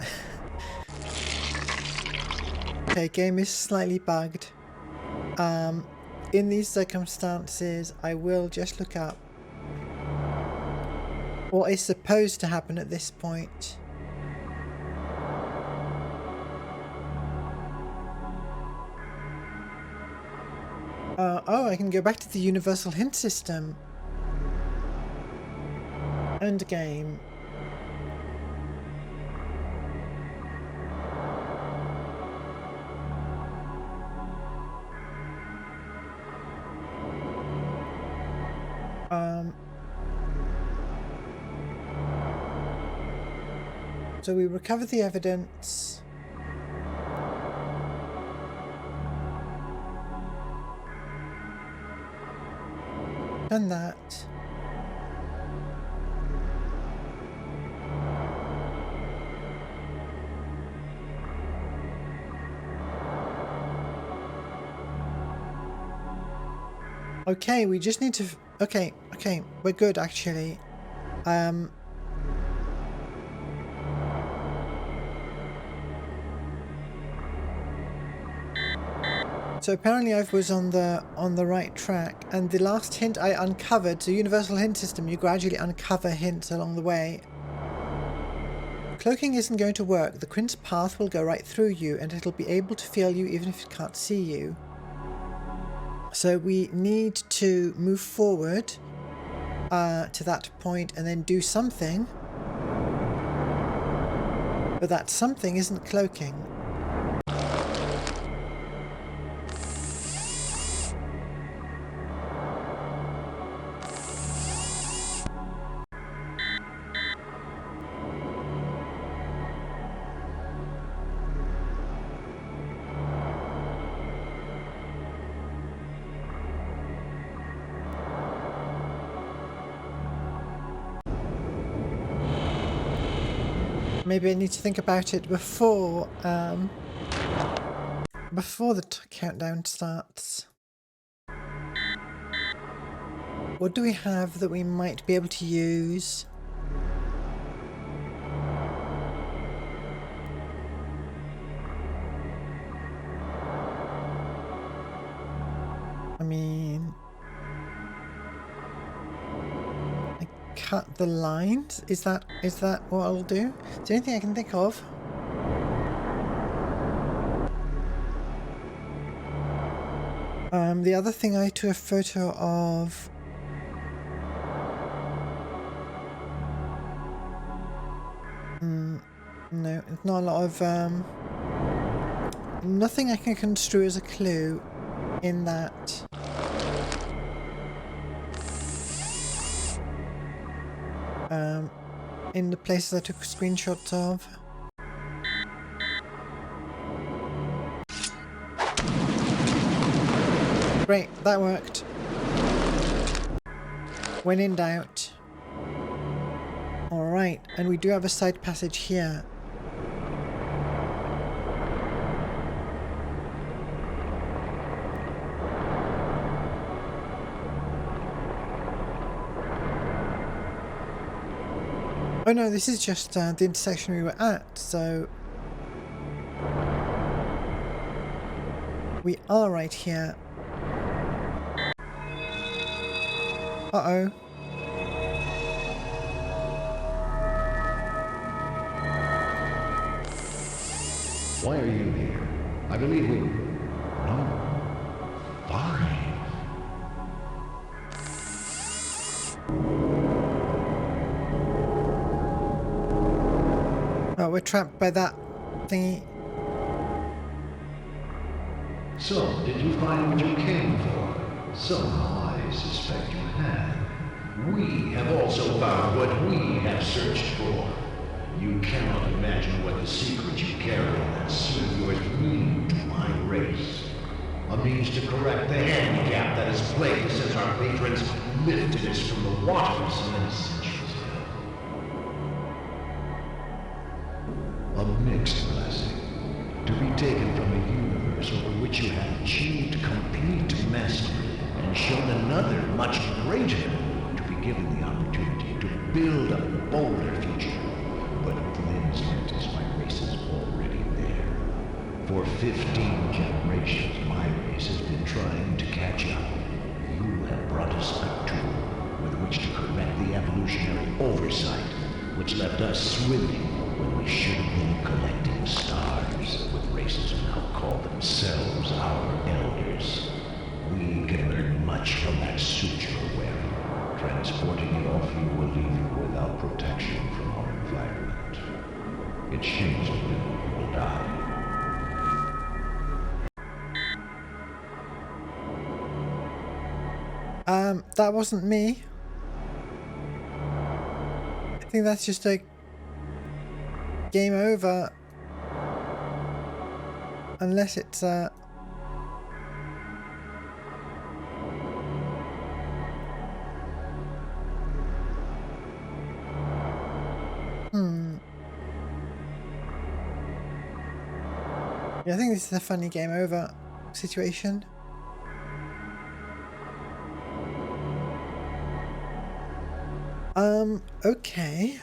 Okay, game is slightly bugged. In these circumstances, I will just look up what is supposed to happen at this point. Oh, I can go back to the universal hint system. End game. So we recover the evidence. Done that. Okay, we just need to... Okay, we're good actually. So apparently I was on the right track, and the last hint I uncovered, so universal hint system, you gradually uncover hints along the way. Cloaking isn't going to work. The Quint's path will go right through you, and it'll be able to feel you even if it can't see you. So we need to move forward to that point and then do something. But that something isn't cloaking. Maybe I need to think about it before the countdown starts. What do we have that we might be able to use? I mean, I cut the lines. Is that what I'll do? It's the only thing I can think of. The other thing I took a photo of. No, it's not a lot of nothing I can construe as a clue in that. In the places I took screenshots of. Great, that worked. When in doubt. Alright, and we do have a side passage here. Oh no, this is just the intersection we were at, so... we are right here. Uh-oh.
Why are you here? I believe we... No. Fine.
Oh, we're trapped by that thingy.
So, did you find what you came for? Somehow I suspect you have. We have also found what we have searched for. You cannot imagine what the secret you carry in that suit of yours mean to my race. A means to correct the handicap that has plagued us since our patrons lifted us from the waters so many centuries ago. A mixed blessing, to be taken from a universe over which you have achieved complete mastery and shown another much greater to be given the opportunity to build a bolder future. But Lynn's Mentis, my race is already there. For 15 generations, my race has been trying to catch up. You have brought us a tool with which to correct the evolutionary oversight, which left us swimming when we should have been collecting stars, with races who now call themselves our elders. We can learn much from that suit you're wearing. Transporting it off you will leave you without protection from our environment. It shames you, you will die.
That wasn't me. I think that's just a game over. Unless it's Yeah, I think this is a funny game over situation. Okay.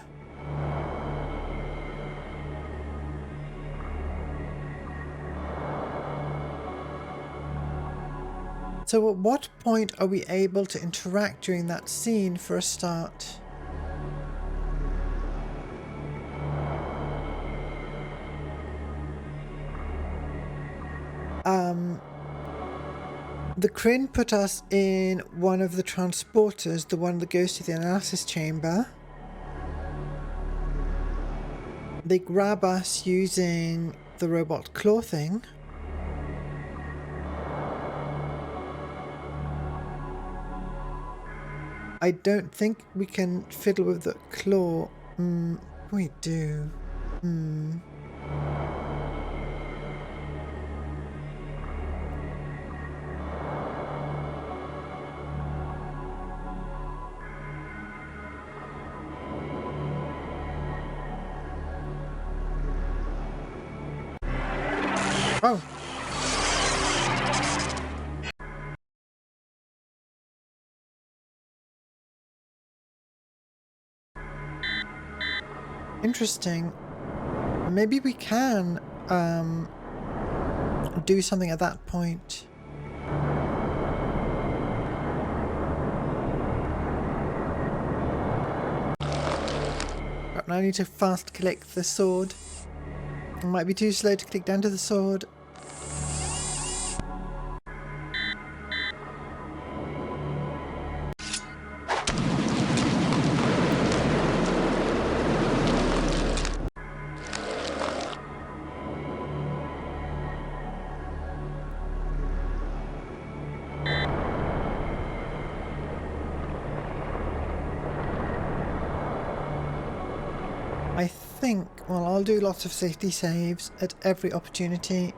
So at what point are we able to interact during that scene for a start? The Kryn put us in one of the transporters, the one that goes to the analysis chamber. They grab us using the robot claw thing. I don't think we can fiddle with the claw. We do. Oh. Interesting. Maybe we can do something at that point. crap, now I need to fast click the sword. I might be too slow to click down to the sword. I think, well, I'll do lots of safety saves at every opportunity.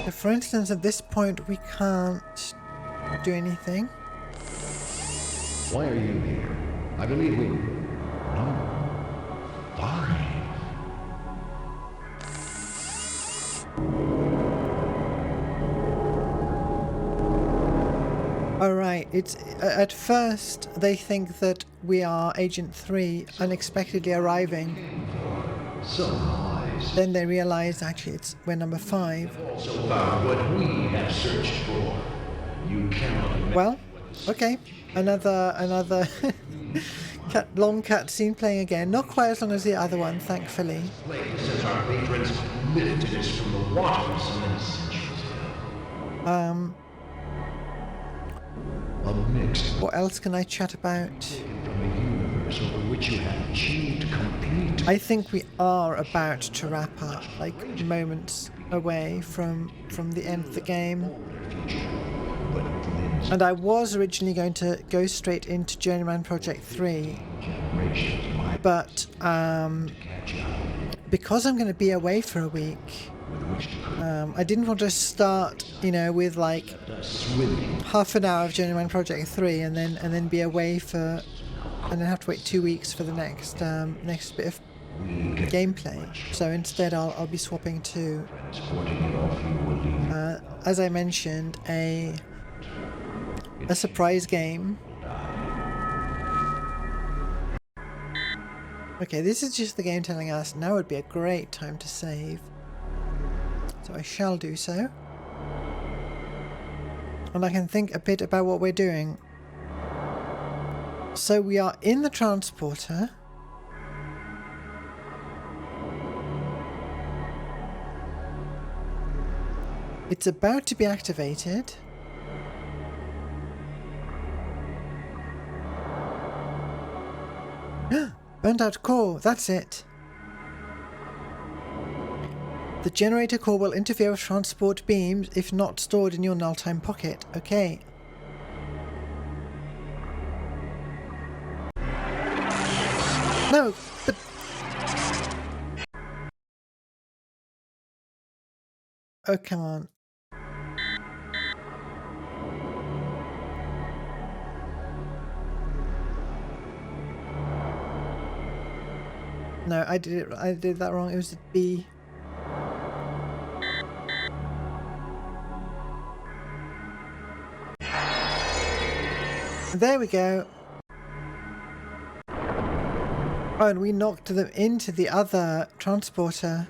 So for instance, at this point we can't do anything.
Why are you here? I believe we... No. Fine.
Alright, it's at first they think that we are Agent 3 unexpectedly arriving.
Some eyes.
Then they realise actually we're number 5.
Also found what we have searched for. You cannot...
Well, okay, another long cutscene playing again. Not quite as long as the other one, thankfully.
Since our patrons lifted us from the waters so many centuries ago. A mixed
What else can I chat about?
from a universe over which you have achieved complete...
I think we are about to wrap up, like moments away from the end of the game.
But lives
And I was originally going to go straight into Journeyman Project 3,
generations might
but
catch up
because I'm going to be away for a week,
with which to put
I didn't want to start, you know, with like
us swimming.
half an hour of Journeyman Project 3 and then be away for, and then have to wait 2 weeks for the next bit of
We get
gameplay. So instead I'll be swapping to,
transporting it off you will leave.
as I mentioned, a surprise game. Okay, this is just the game telling us now would be a great time to save. So I shall do so. And I can think a bit about what we're doing. So we are in the transporter. It's about to be activated. Burnt out core, that's it. The generator core will interfere with transport beams if not stored in your null-time pocket. Okay. No, but... Oh, come on. No, I did that wrong. It was a B. There we go. Oh, and we knocked them into the other transporter.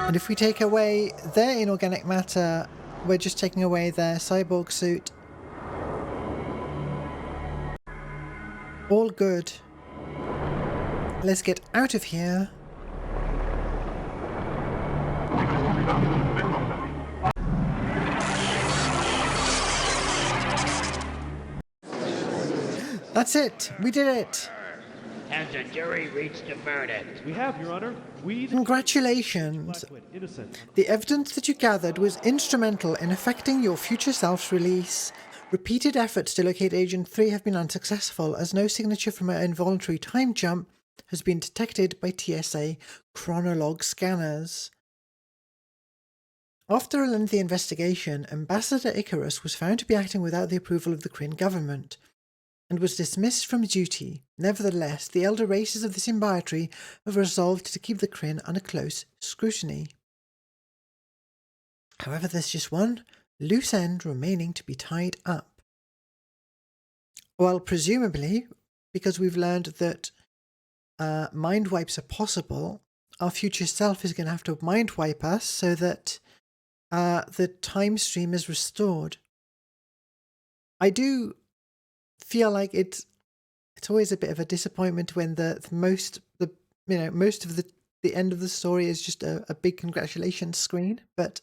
And if we take away their inorganic matter, we're just taking away their cyborg suit. All good. Let's get out of here. That's it. We did it.
Has the jury reached a verdict?
We have, Your Honor. We...
Congratulations.
Innocent.
The evidence that you gathered was instrumental in affecting your future self's release. Repeated efforts to locate Agent 3 have been unsuccessful, as no signature from an involuntary time jump has been detected by TSA chronolog scanners. After a lengthy investigation, Ambassador Icarus was found to be acting without the approval of the Kryn government. and was dismissed from duty. Nevertheless, the elder races of the Symbiotry have resolved to keep the Kryn under close scrutiny. However, there's just one loose end remaining to be tied up. Well, presumably, because we've learned that mind wipes are possible, our future self is going to have to mind wipe us so that the time stream is restored. I do feel like it's always a bit of a disappointment when most of the end of the story is just a big congratulations screen, but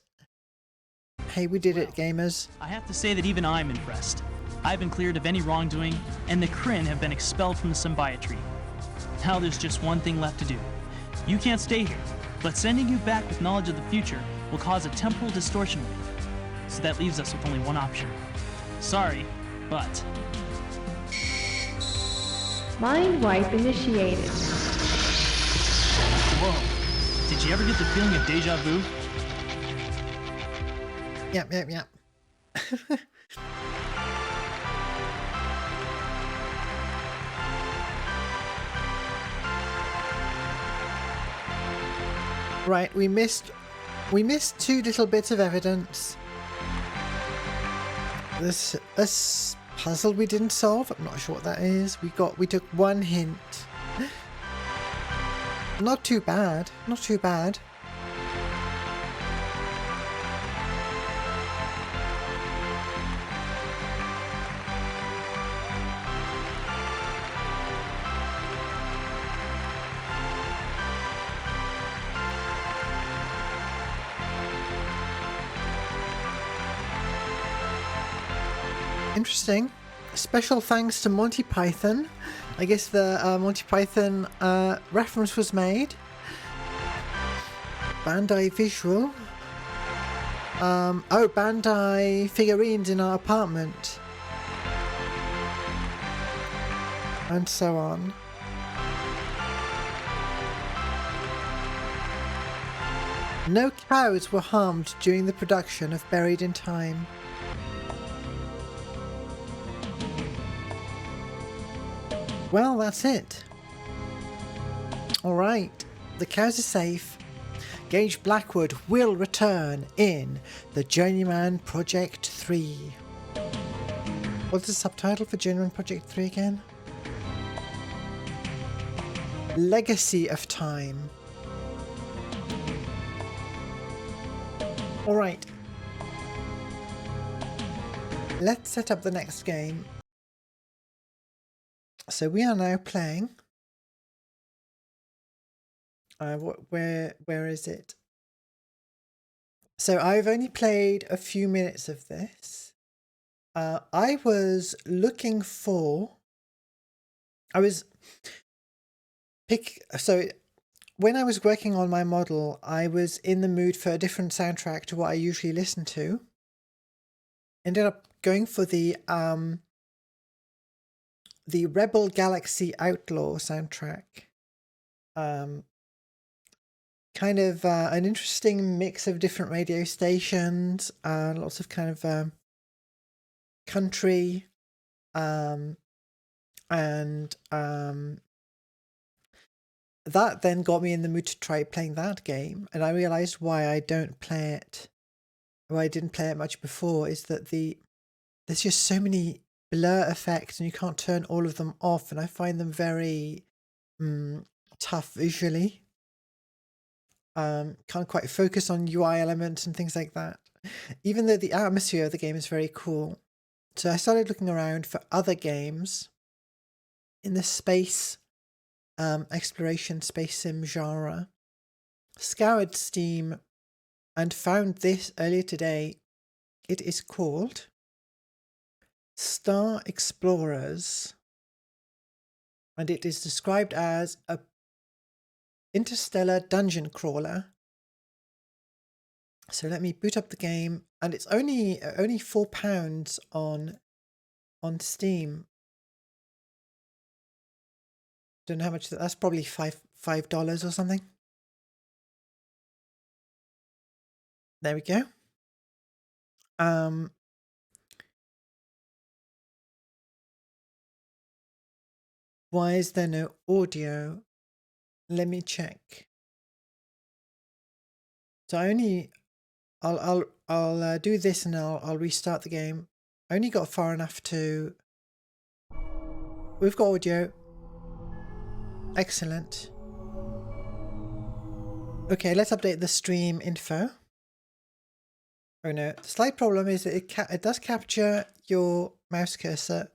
hey, we did it, gamers.
I have to say that even I'm impressed. I've been cleared of any wrongdoing, and the Kryn have been expelled from the Symbiotry. Now there's just one thing left to do. You can't stay here, but sending you back with knowledge of the future will cause a temporal distortion wave. So that leaves us with only one option. Sorry, but...
Mind wipe initiated.
Whoa. Did you ever get the feeling of deja vu?
Yep. Right, we missed two little bits of evidence. This puzzle we didn't solve. I'm not sure what that is. We took one hint. Not too bad. Not too bad. Interesting. Special thanks to Monty Python. I guess the Monty Python reference was made. Bandai Visual. Oh, Bandai figurines in our apartment. And so on. No cows were harmed during the production of Buried in Time. Well, that's it. Alright, the cows are safe. Gage Blackwood will return in the Journeyman Project 3. What's the subtitle for Journeyman Project 3 again? Legacy of Time. Alright. Let's set up the next game. So we are now playing. Where is it? So I've only played a few minutes of this. I was looking for. So when I was working on my model, I was in the mood for a different soundtrack to what I usually listen to. Ended up going for the Rebel Galaxy Outlaw soundtrack. Kind of an interesting mix of different radio stations, lots of kind of country, and that then got me in the mood to try playing that game, and I realized why I didn't play it much before, is that there's just so many blur effects and you can't turn all of them off, and I find them very tough visually. Can't quite focus on UI elements and things like that, even though the atmosphere of the game is very cool. So I started looking around for other games in the space exploration, space sim genre, scoured Steam, and found this earlier today. It is called Star Explorers, and it is described as a interstellar dungeon crawler. So let me boot up the game, and it's only £4 on Steam. Don't know how much that's probably $5 or something. There we go. Why is there no audio? Let me check. So I'll do this and I'll restart the game. I only got far enough to. We've got audio. Excellent. Okay, let's update the stream info. Oh no, the slight problem is that it does capture your mouse cursor.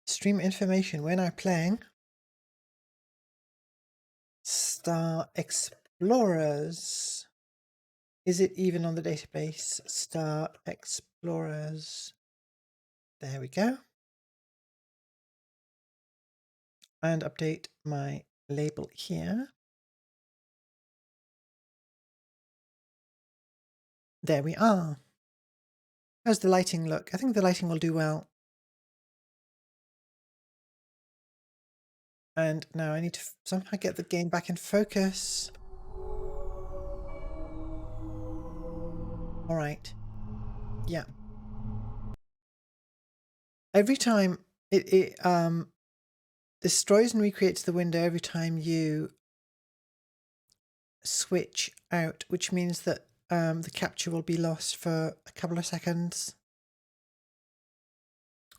Stream information. We're now playing Star Explorers. Is it even on the database? Star Explorers. There we go. And update my label here. There we are. How's the lighting look? I think the lighting will do well. And now I need to somehow get the game back in focus. All right. Yeah. Every time it destroys and recreates the window every time you switch out, which means that the capture will be lost for a couple of seconds.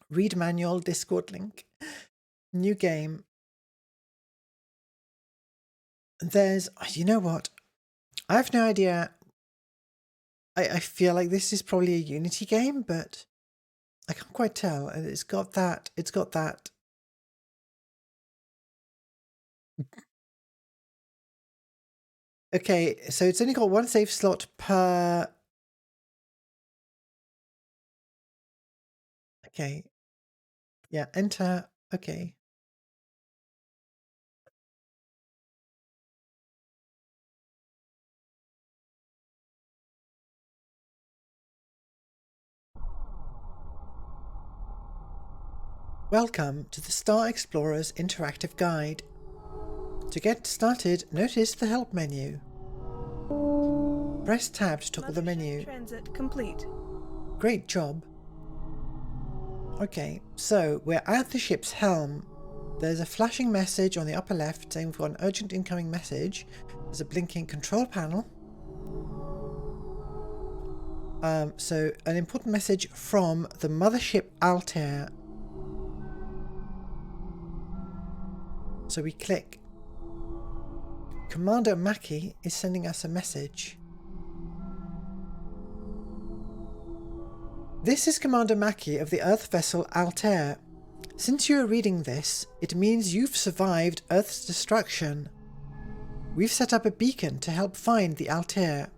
Read manual, Discord link. New game. There's, you know what? I have no idea. I feel like this is probably a Unity game, but I can't quite tell. And it's got that. Okay, so it's only got one save slot per. Okay. Yeah, enter. Okay. Welcome to the Star Explorers Interactive Guide. To get started, notice the Help menu. Press Tab to toggle the menu.
Transit complete.
Great job. Okay, so we're at the ship's helm. There's a flashing message on the upper left saying we've got an urgent incoming message. There's a blinking control panel. So an important message from the mothership Altair. So we click. Commander Mackie is sending us a message. This is Commander Mackie of the Earth vessel Altair. Since you are reading this, it means you've survived Earth's destruction. We've set up a beacon to help find the Altair.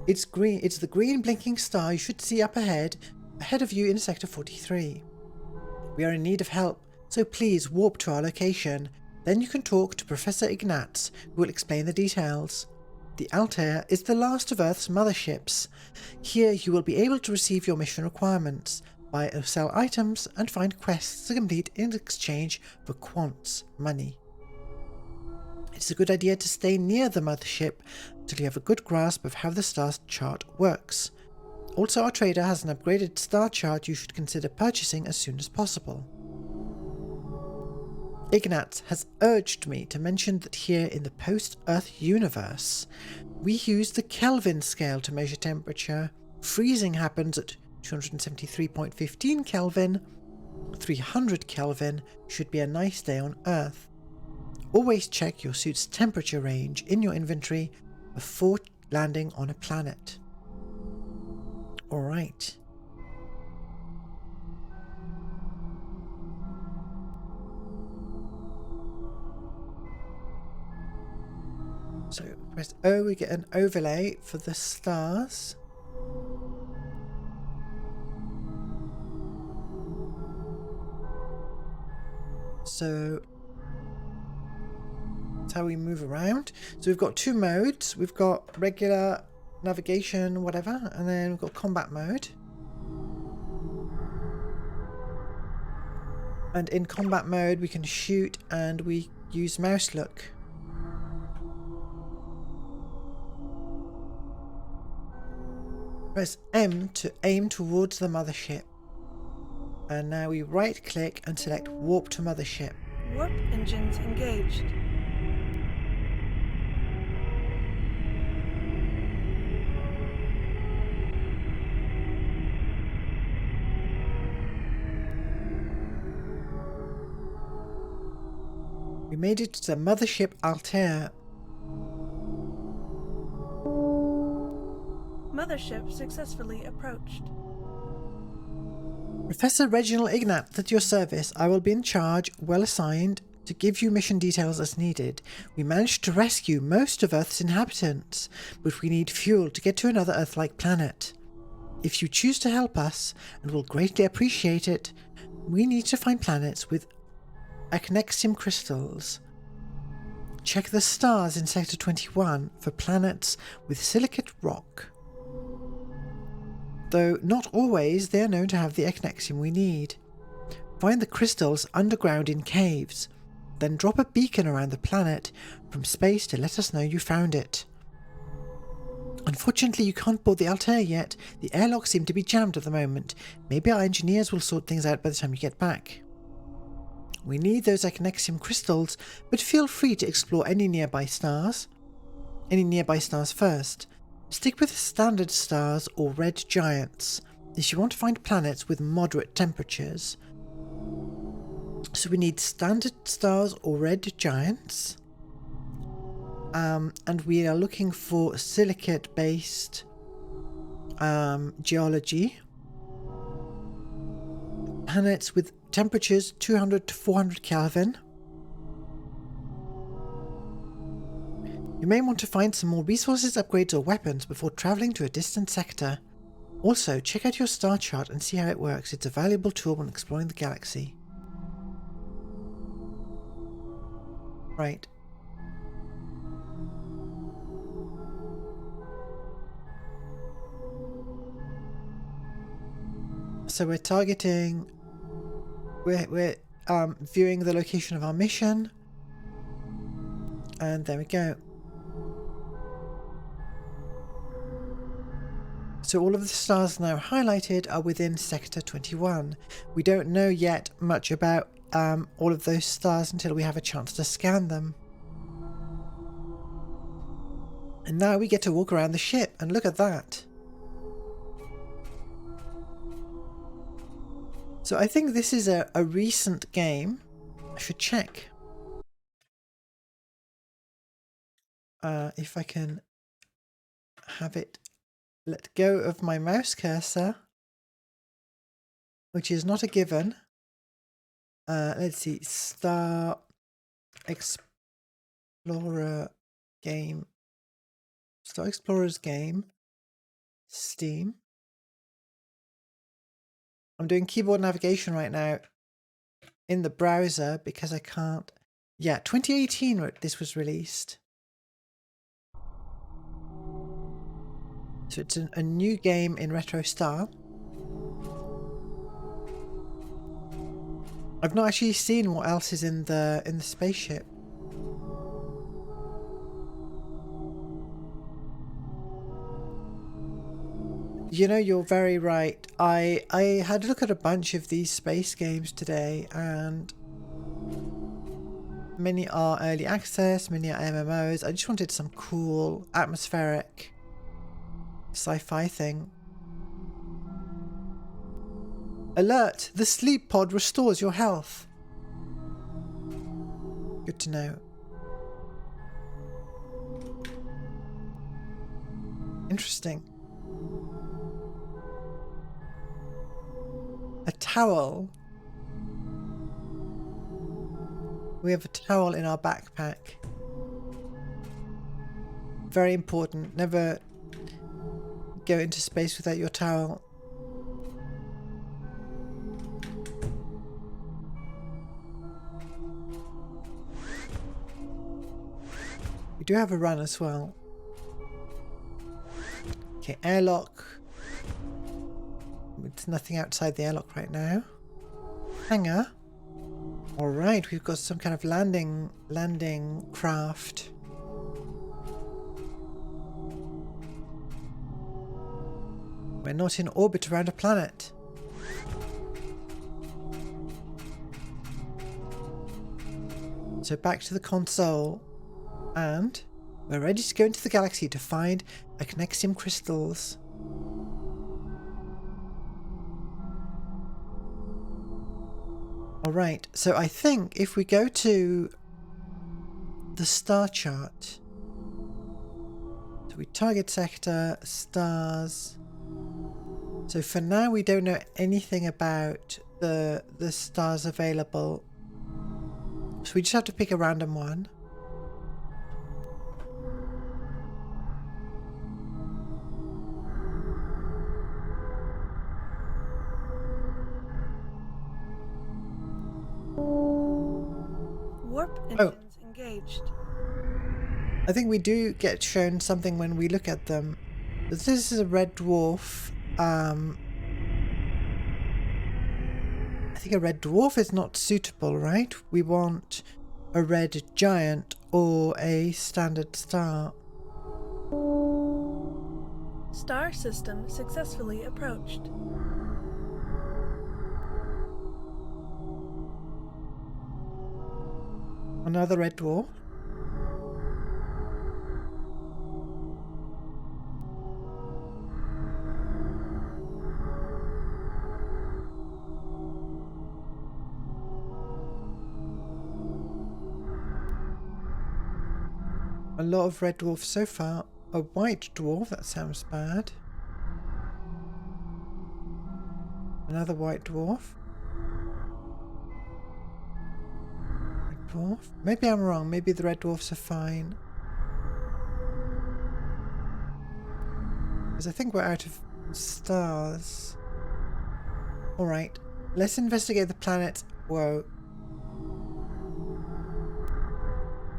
It's green. It's the green blinking star you should see up ahead of you in Sector 43. We are in need of help, so please warp to our location. Then you can talk to Professor Ignatz, who will explain the details. The Altair is the last of Earth's motherships. Here you will be able to receive your mission requirements, buy or sell items, and find quests to complete in exchange for quants money. It's a good idea to stay near the mothership until you have a good grasp of how the star chart works. Also, our trader has an upgraded star chart you should consider purchasing as soon as possible. Ignatz has urged me to mention that here in the post-Earth universe, we use the Kelvin scale to measure temperature. Freezing happens at 273.15 Kelvin. 300 Kelvin should be a nice day on Earth. Always check your suit's temperature range in your inventory before landing on a planet. Alright. So press O, we get an overlay for the stars. So that's how we move around. So we've got two modes. We've got regular navigation, whatever, and then we've got combat mode. And in combat mode we can shoot and we use mouse look. Press M to aim towards the mothership. And now we right click and select warp to mothership.
Warp engines engaged.
We made it to the mothership Altair.
Mothership successfully approached.
Professor Reginald Ignat, at your service. I will be in charge, well assigned, to give you mission details as needed. We managed to rescue most of Earth's inhabitants, but we need fuel to get to another Earth-like planet. If you choose to help us, and will greatly appreciate it, we need to find planets with Acnexium crystals. Check the stars in Sector 21 for planets with silicate rock. Though not always, they are known to have the Acnexium we need. Find the crystals underground in caves, then drop a beacon around the planet from space to let us know you found it. Unfortunately, you can't board the Altair yet. The airlocks seem to be jammed at the moment. Maybe our engineers will sort things out by the time you get back. We need those Acnexium crystals, but feel free to explore any nearby stars first. Stick with standard stars or red giants if you want to find planets with moderate temperatures. So we need standard stars or red giants. And we are looking for silicate based geology. Planets with temperatures 200 to 400 Kelvin. You may want to find some more resources, upgrades or weapons before travelling to a distant sector. Also, check out your star chart and see how it works. It's a valuable tool when exploring the galaxy. Right. So we're targeting... We're viewing the location of our mission. And there we go. So all of the stars now highlighted are within Sector 21. We don't know yet much about all of those stars until we have a chance to scan them. And now we get to walk around the ship, and look at that. So I think this is a recent game. I should check if I can have it let go of my mouse cursor, which is not a given. Let's see, Star Explorer game, Star Explorer's game, Steam. I'm doing keyboard navigation right now in the browser because I can't. Yeah, 2018 this was released. So it's a new game in Retro Star. I've not actually seen what else is in the spaceship. You know, you're very right. I had a look at a bunch of these space games today, and many are early access, many are MMOs. I just wanted some cool, atmospheric, sci-fi thing. Alert! The sleep pod restores your health. Good to know. Interesting. A towel. We have a towel in our backpack. Very important. Never go into space without your towel. We do have a run as well. Okay, airlock. There's nothing outside the airlock right now. Hangar. Alright, we've got some kind of landing craft. We're not in orbit around a planet. So back to the console, and we're ready to go into the galaxy to find Acnexium crystals. Alright, so I think if we go to the star chart, so we target sector, stars. So for now we don't know anything about the stars available. So we just have to pick a random one.
Warp engines engaged.
I think we do get shown something when we look at them. This is a red dwarf. I think a red dwarf is not suitable, right? We want a red giant or a standard star.
Star system successfully approached.
Another red dwarf. A lot of red dwarfs so far. A white dwarf, that sounds bad. Another white dwarf. Red dwarf. Maybe I'm wrong. Maybe the red dwarfs are fine. Because I think we're out of stars. Alright. Let's investigate the planet. Whoa.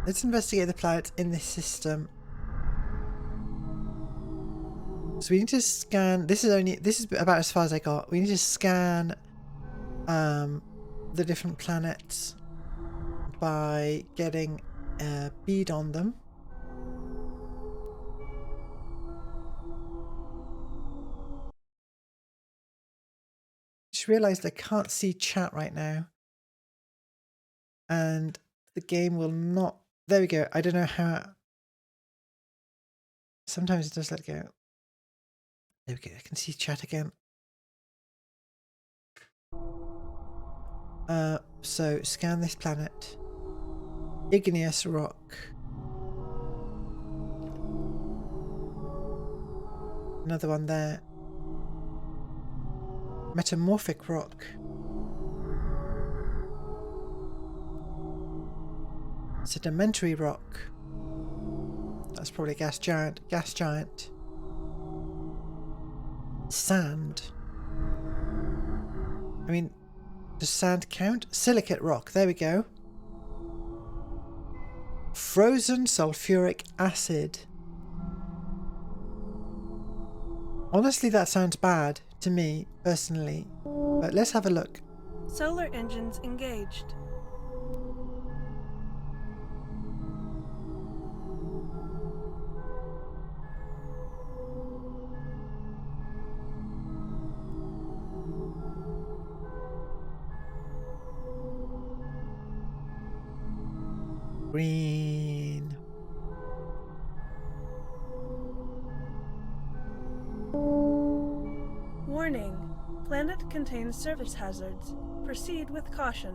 Let's investigate the planets in this system. So we need to scan. This is about as far as I got. We need to scan the different planets by getting a bead on them. Just realized I can't see chat right now. And the game will not. There we go. I don't know how. Sometimes it does let go. There we go. I can see chat again. So scan this planet. Igneous rock. Another one there. Metamorphic rock. Sedimentary rock. That's probably gas giant. Gas giant. Sand. I mean, does sand count? Silicate rock. There we go. Frozen sulfuric acid. Honestly, that sounds bad to me, personally. But let's have a look.
Solar engines engaged.
Green.
Warning. Planet contains service hazards. Proceed with caution.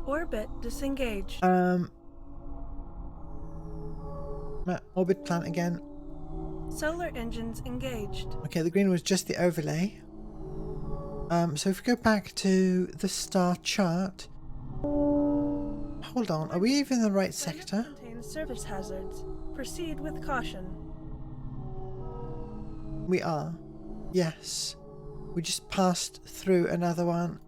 Orbit disengaged.
Orbit plant again.
Solar engines engaged.
Okay, the green was just the overlay. So if we go back to the star chart. Hold on, are we even in the right sector?
Planet contains service hazards. Proceed with caution.
We are. Yes. We just passed through another one.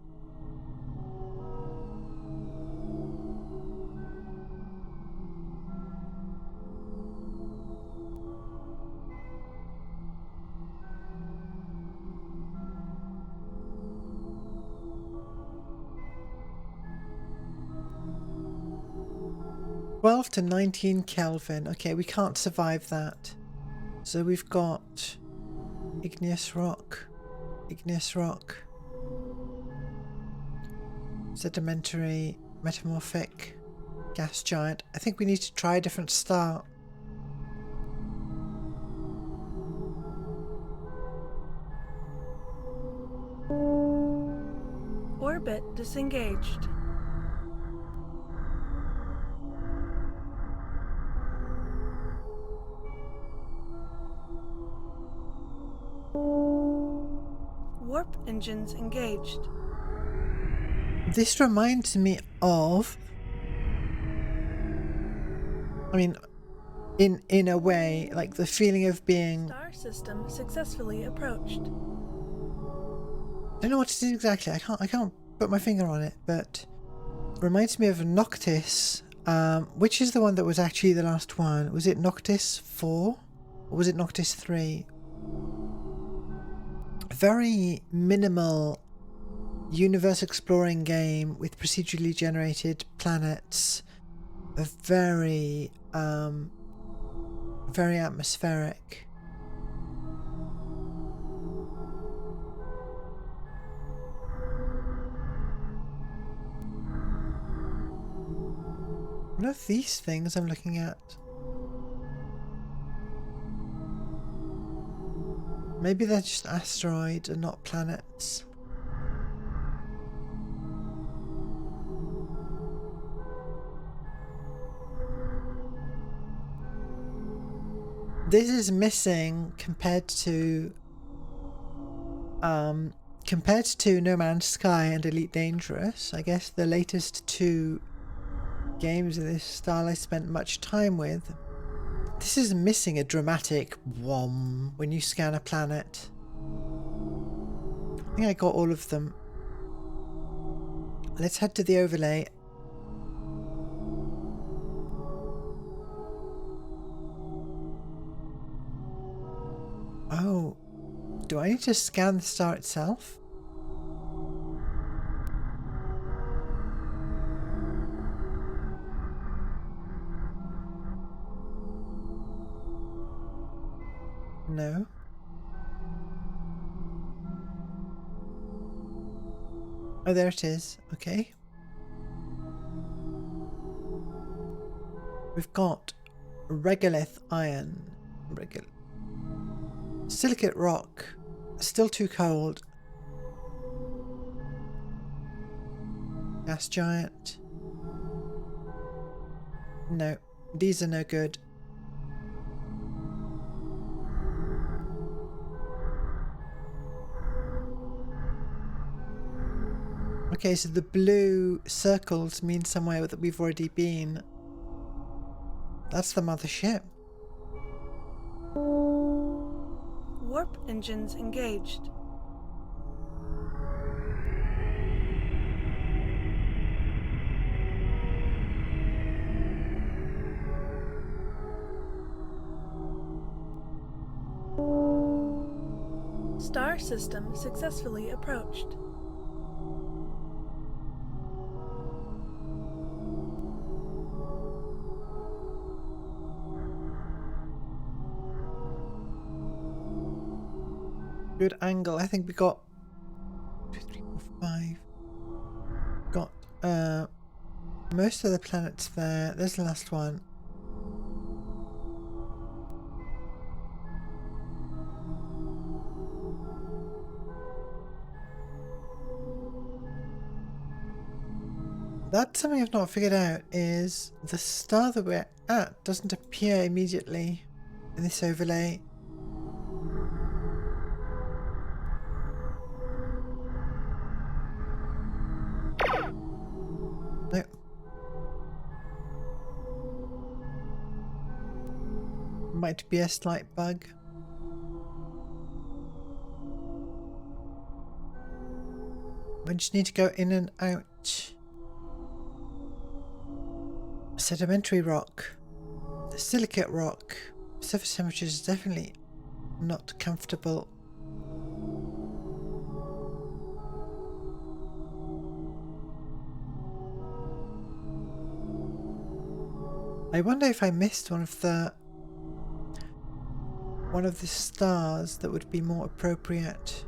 $12 to 19 Kelvin. Okay, we can't survive that. So we've got igneous rock. Igneous rock. Sedimentary, metamorphic, gas giant. I think we need to try a different star.
Orbit disengaged. Warp engines engaged.
This reminds me of, I mean, in a way, like the feeling of being...
Star system successfully approached.
I don't know what it is exactly. I can't put my finger on it, but it reminds me of Noctis. Which is the one that was actually the last one? Was it Noctis 4? Or was it Noctis 3? A very minimal universe exploring game with procedurally generated planets. A very very atmospheric. What are these things I'm looking at? Maybe they're just asteroids and not planets. This is missing compared to No Man's Sky and Elite Dangerous. I guess the latest two games of this style I spent much time with. This is missing a dramatic whom when you scan a planet. I think I got all of them. Let's head to the overlay. Oh, do I need to scan the star itself? No. Oh, there it is. Okay. We've got regolith iron. Silicate rock. Still too cold. Gas giant. No, these are no good. Okay, so the blue circles mean somewhere that we've already been. That's the mothership.
Warp engines engaged. Star system successfully approached.
Good angle. I think we got 2, 3, 4, 5. Got most of the planets there. There's the last one. That's something I've not figured out, is the star that we're at doesn't appear immediately in this overlay. No. Might be a slight bug. We just need to go in and out. Sedimentary rock, the silicate rock. Surface temperature is definitely not comfortable. I wonder if I missed one of the stars that would be more appropriate.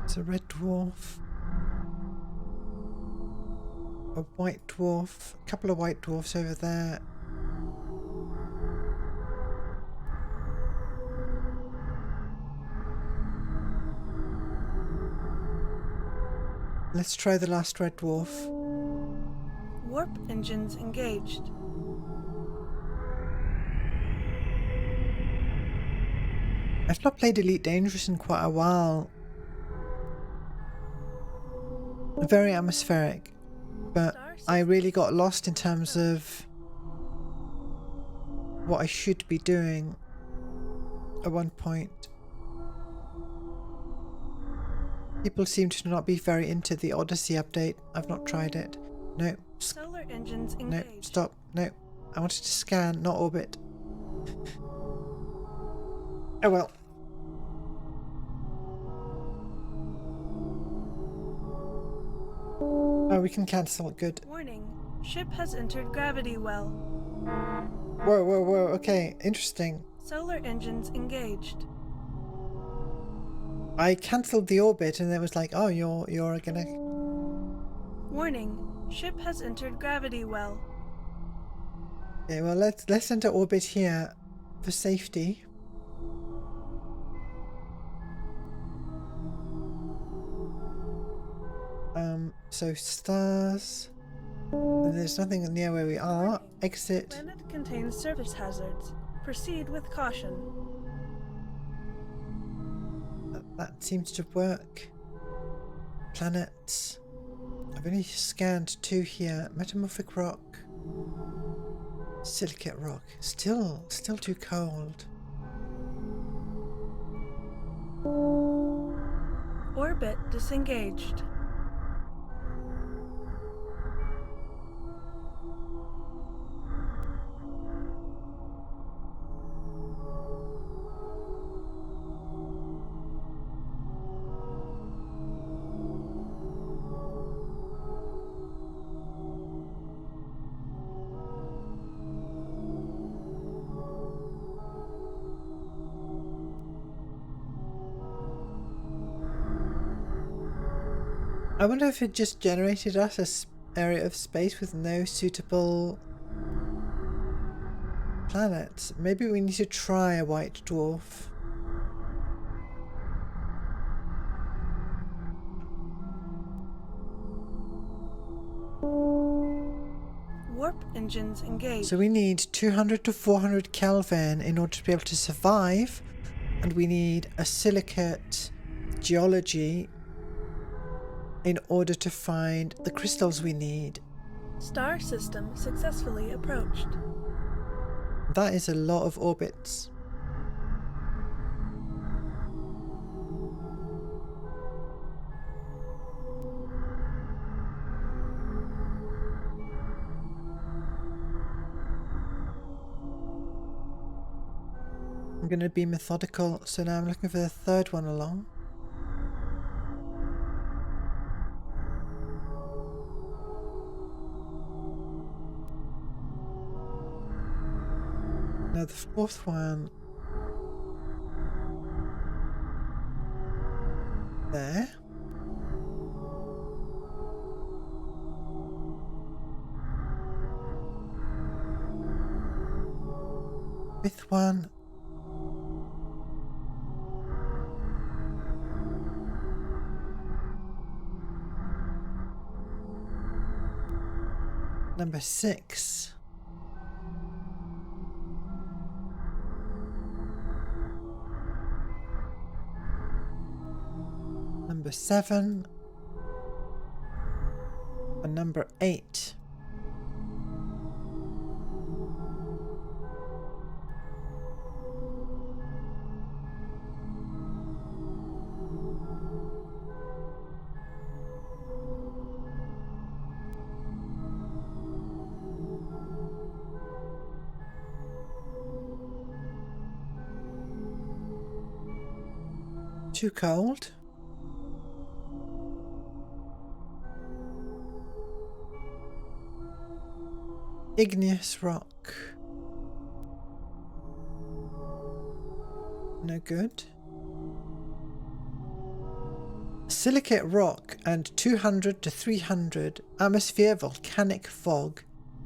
It's a red dwarf. A white dwarf. A couple of white dwarfs over there. Let's try the last red dwarf.
Warp engines engaged.
I've not played Elite Dangerous in quite a while. Very atmospheric, but I really got lost in terms of what I should be doing at one point. People seem to not be very into the Odyssey update. I've not tried it. No.
Solar engines engaged.
No, stop. No. I wanted to scan, not orbit. Oh well. Oh, we can cancel. Good.
Warning. Ship has entered gravity well.
Whoa, whoa, whoa. Okay, interesting.
Solar engines engaged.
I cancelled the orbit and it was like, oh, you're gonna...
Warning. Ship has entered gravity well.
Okay, well, let's enter orbit here for safety. So stars, and there's nothing near where we are. Exit.
Planet contains service hazards. Proceed with caution.
That seems to work. Planets. I've only scanned 2 here. Metamorphic rock. Silicate rock. Still too cold.
Orbit disengaged.
I wonder if it just generated us an area of space with no suitable planets. Maybe we need to try a white dwarf.
Warp engines engaged.
So we need 200 to 400 Kelvin in order to be able to survive, and we need a silicate geology in order to find the crystals we need.
Star system successfully approached.
That is a lot of orbits. I'm going to be methodical, so now I'm looking for the third one along. Now the fourth one there. Fifth one. Number 6. Number 7. And number 8. Too cold. Igneous rock. No good. silicate rock and 200 to 300 atmosphere, volcanic fog,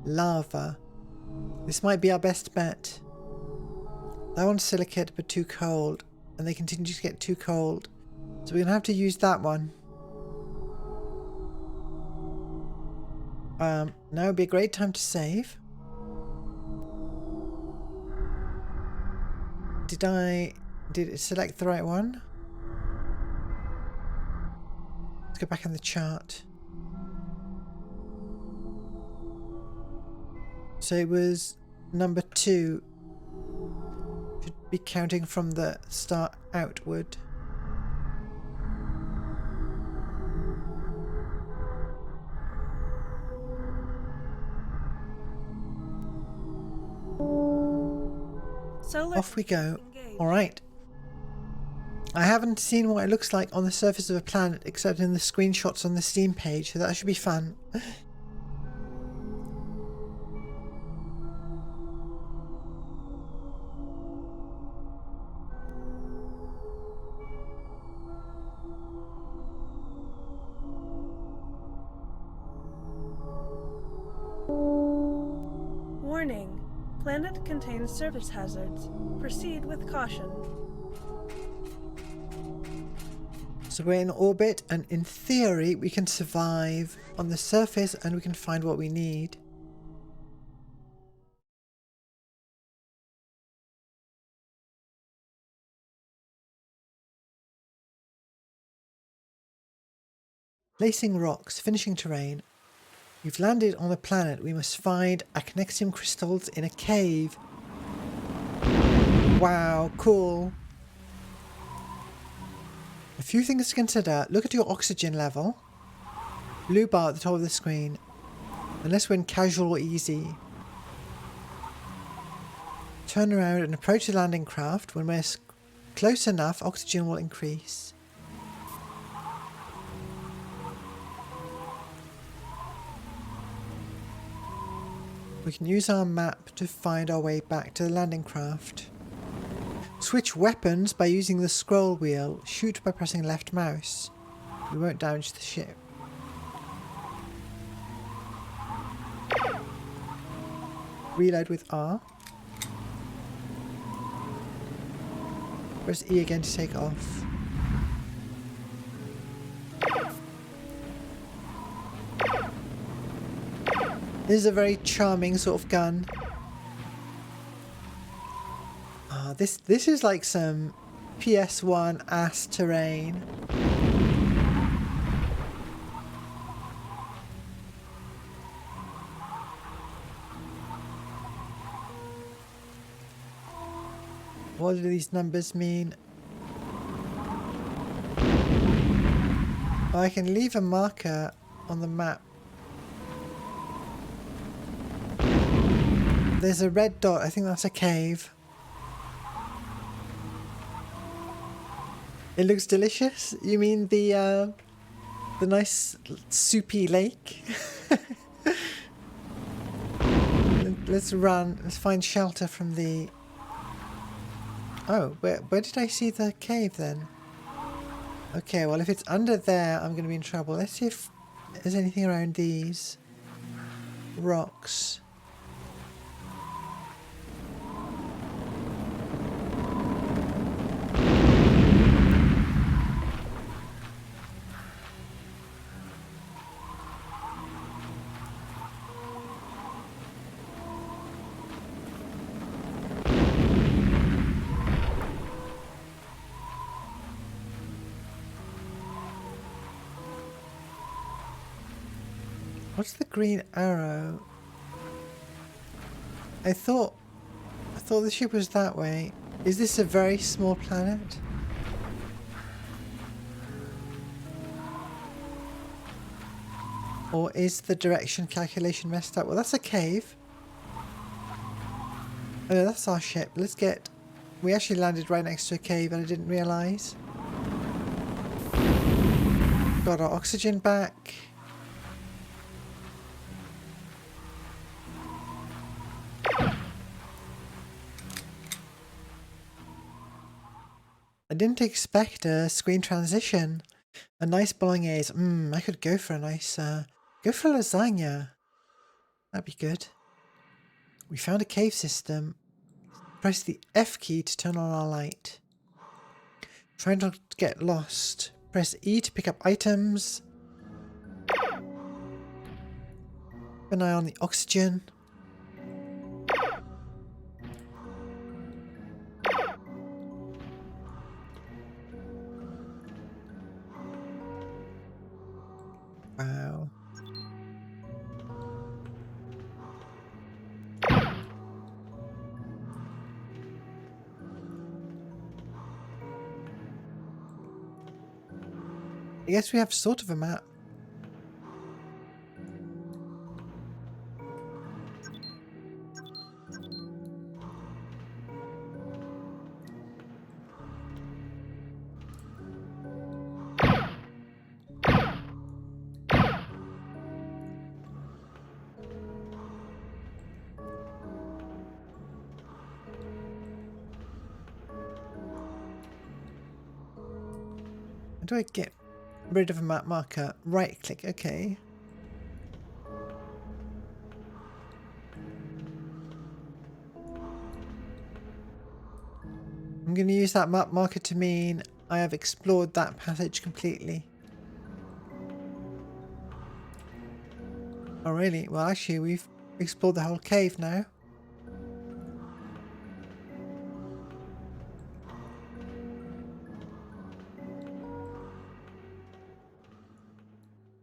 lava. This might be our best bet. That one's silicate but too cold, and they continue to get too cold. So we're going to have to use that one. Now would be a great time to save. Did it select the right one? Let's go back in the chart. So it was number 2. Should be counting from the start outward.
Solar
Off we go.
engaged.
Alright. I haven't seen what it looks like on the surface of a planet except in the screenshots on the Steam page, so that should be fun.
Warning. Planet contains service hazards. Proceed with caution.
So we're in orbit, and in theory we can survive on the surface and we can find what we need. Placing rocks, finishing terrain. We've landed on a planet. We must find actinium crystals in a cave. Wow, cool. A few things to consider. Look at your oxygen level. Blue bar at the top of the screen. Unless we're in casual or easy. Turn around and approach the landing craft. When we're close enough, oxygen will increase. We can use our map to find our way back to the landing craft. Switch weapons by using the scroll wheel. Shoot by pressing left mouse. We won't damage the ship. Reload with R. Press E again to take off. This is a very charming sort of gun. This is like some PS1 ass terrain. What do these numbers mean? Oh, I can leave a marker on the map. There's a red dot. I think that's a cave. It looks delicious. You mean the nice soupy lake? Let's run. Let's find shelter from the... Oh, where did I see the cave then? Okay, well if it's under there, I'm going to be in trouble. Let's see if there's anything around these rocks. What's the green arrow? I thought the ship was that way. Is this a very small planet? Or is the direction calculation messed up? Well, that's a cave. Oh no, that's our ship. Let's get... We actually landed right next to a cave and I didn't realise. Got our oxygen back. I didn't expect a screen transition. A nice bolognese. I could go for a nice, go for lasagna. That'd be good. We found a cave system. Press the F key to turn on our light. Try not to get lost. Press E to pick up items. Keep an eye on the oxygen. Wow. I guess we have sort of a map. How do I get rid of a map marker? Right click, okay. I'm going to use that map marker to mean I have explored that passage completely. Oh really? Well actually we've explored the whole cave now.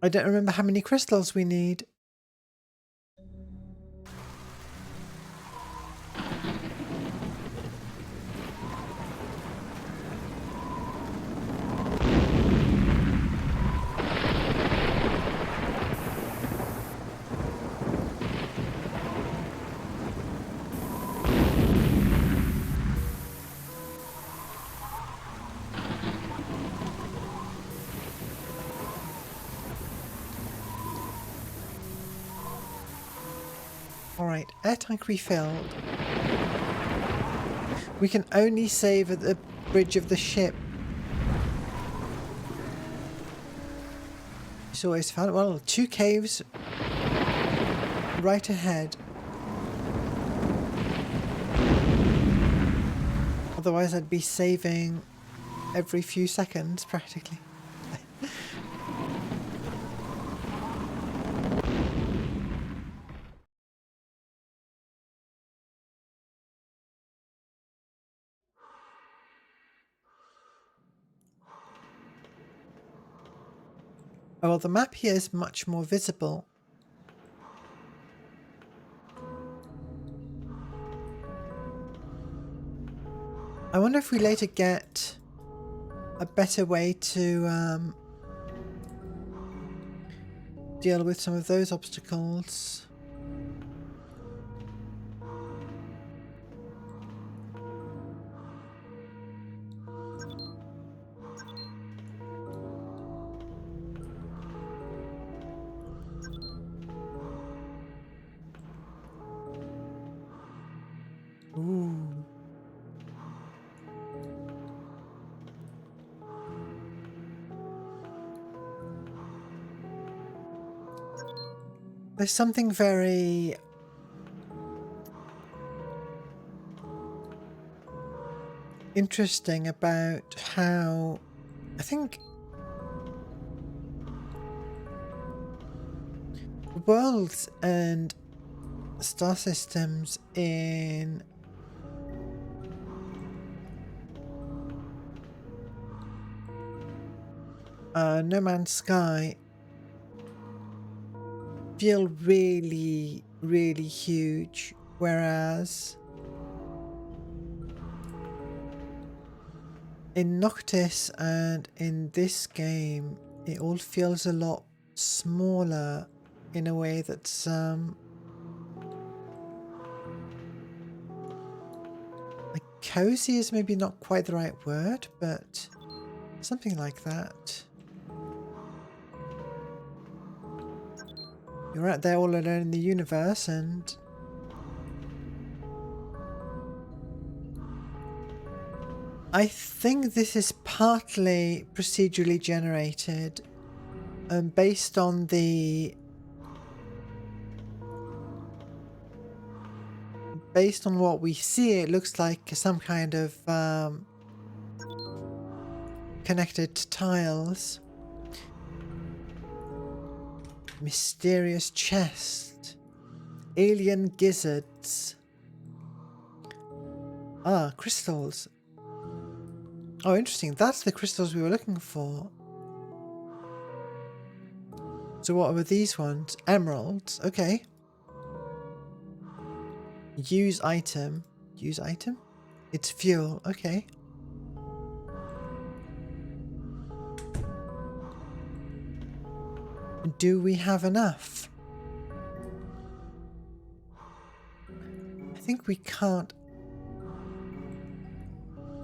I don't remember how many crystals we need. Alright, air tank refilled. We can only save at the bridge of the ship. It's always found, well, 2 caves right ahead. Otherwise I'd be saving every few seconds practically. Oh, well, the map here is much more visible. I wonder if we later get a better way to deal with some of those obstacles. Ooh. There's something very interesting about how I think worlds and star systems in No Man's Sky feel really, really huge, whereas in Noctis and in this game it all feels a lot smaller in a way that's like cozy is maybe not quite the right word, but something like that. You're out there all alone in the universe and I think this is partly procedurally generated, based on what we see. It looks like some kind of connected tiles. Mysterious chest. Alien gizzards. Ah, crystals. Oh, interesting. That's the crystals we were looking for. So what were these ones? Emeralds. Okay. Use item. Use item? It's fuel. Okay. Do we have enough? I think we can't.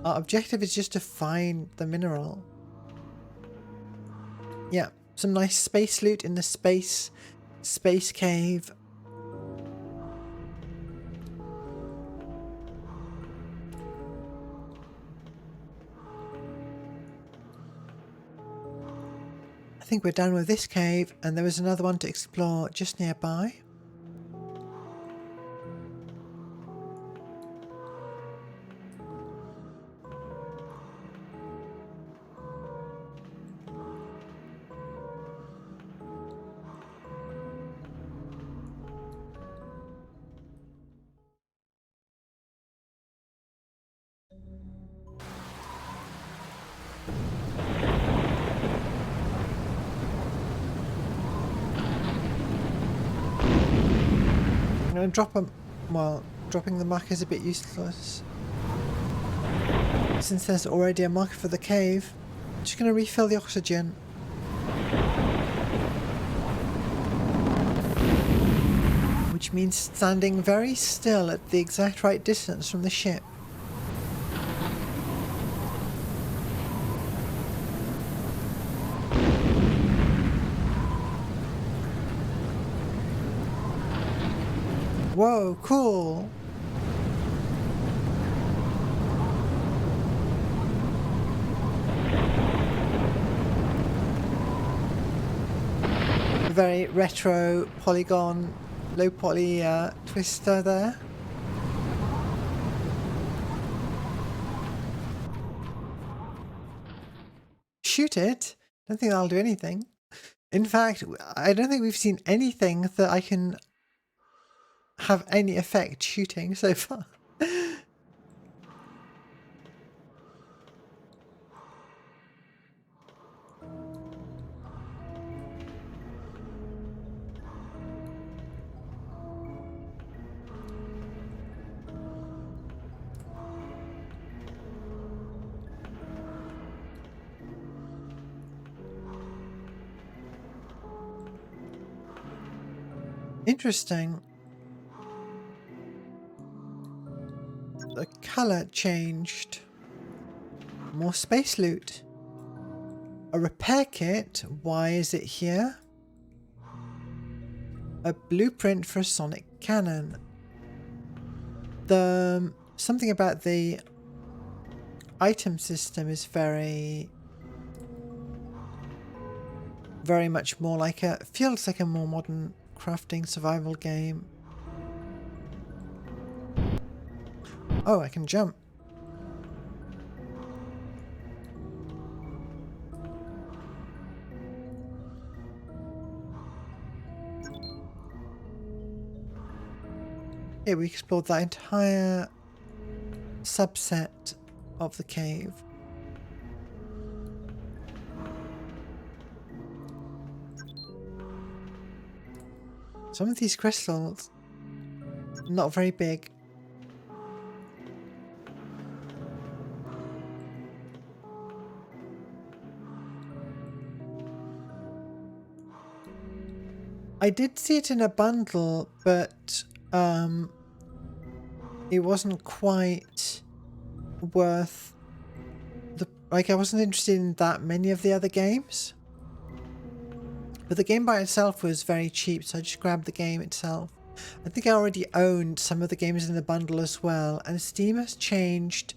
Our objective is just to find the mineral. Yeah, some nice space loot in the space cave. I think we're done with this cave, and there was another one to explore just nearby. I'm going to drop them. Well, dropping the mark is a bit useless, since there's already a marker for the cave. I'm just going to refill the oxygen. Which means standing very still at the exact right distance from the ship. Whoa, cool! A very retro polygon, low poly twister there. Shoot it! Don't think that'll do anything. In fact, I don't think we've seen anything that I can have any effect shooting so far. Interesting. The colour changed. More space loot. A repair kit. Why is it here? A blueprint for a sonic cannon. Something about the item system is very much more like feels like a more modern crafting survival game. Oh, I can jump. Yeah, we explored that entire subset of the cave. Some of these crystals, not very big. I did see it in a bundle, but it wasn't quite worth the... Like, I wasn't interested in that many of the other games. But the game by itself was very cheap, so I just grabbed the game itself. I think I already owned some of the games in the bundle as well, and Steam has changed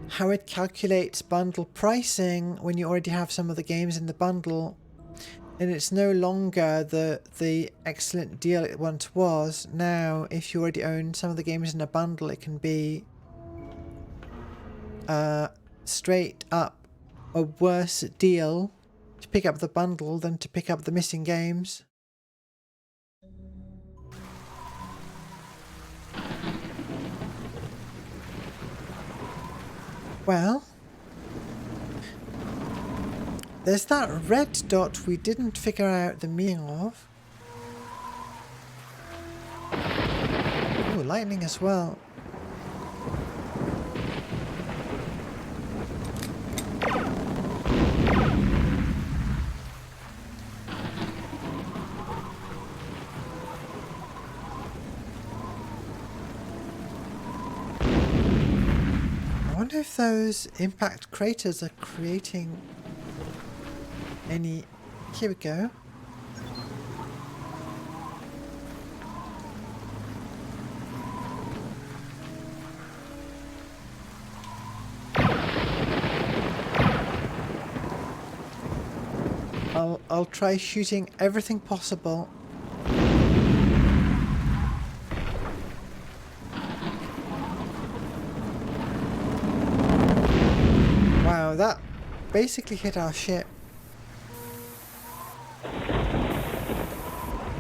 how it calculates bundle pricing when you already have some of the games in the bundle, and it's no longer the excellent deal it once was. Now, if you already own some of the games in a bundle, it can be straight up a worse deal to pick up the bundle than to pick up the missing games. Well, there's that red dot we didn't figure out the meaning of. Ooh, lightning as well. I wonder if those impact craters are creating any... Here we go. I'll try shooting everything possible. Wow, that basically hit our ship.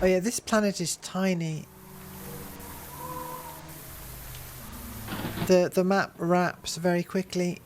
Oh yeah, this planet is tiny. The map wraps very quickly.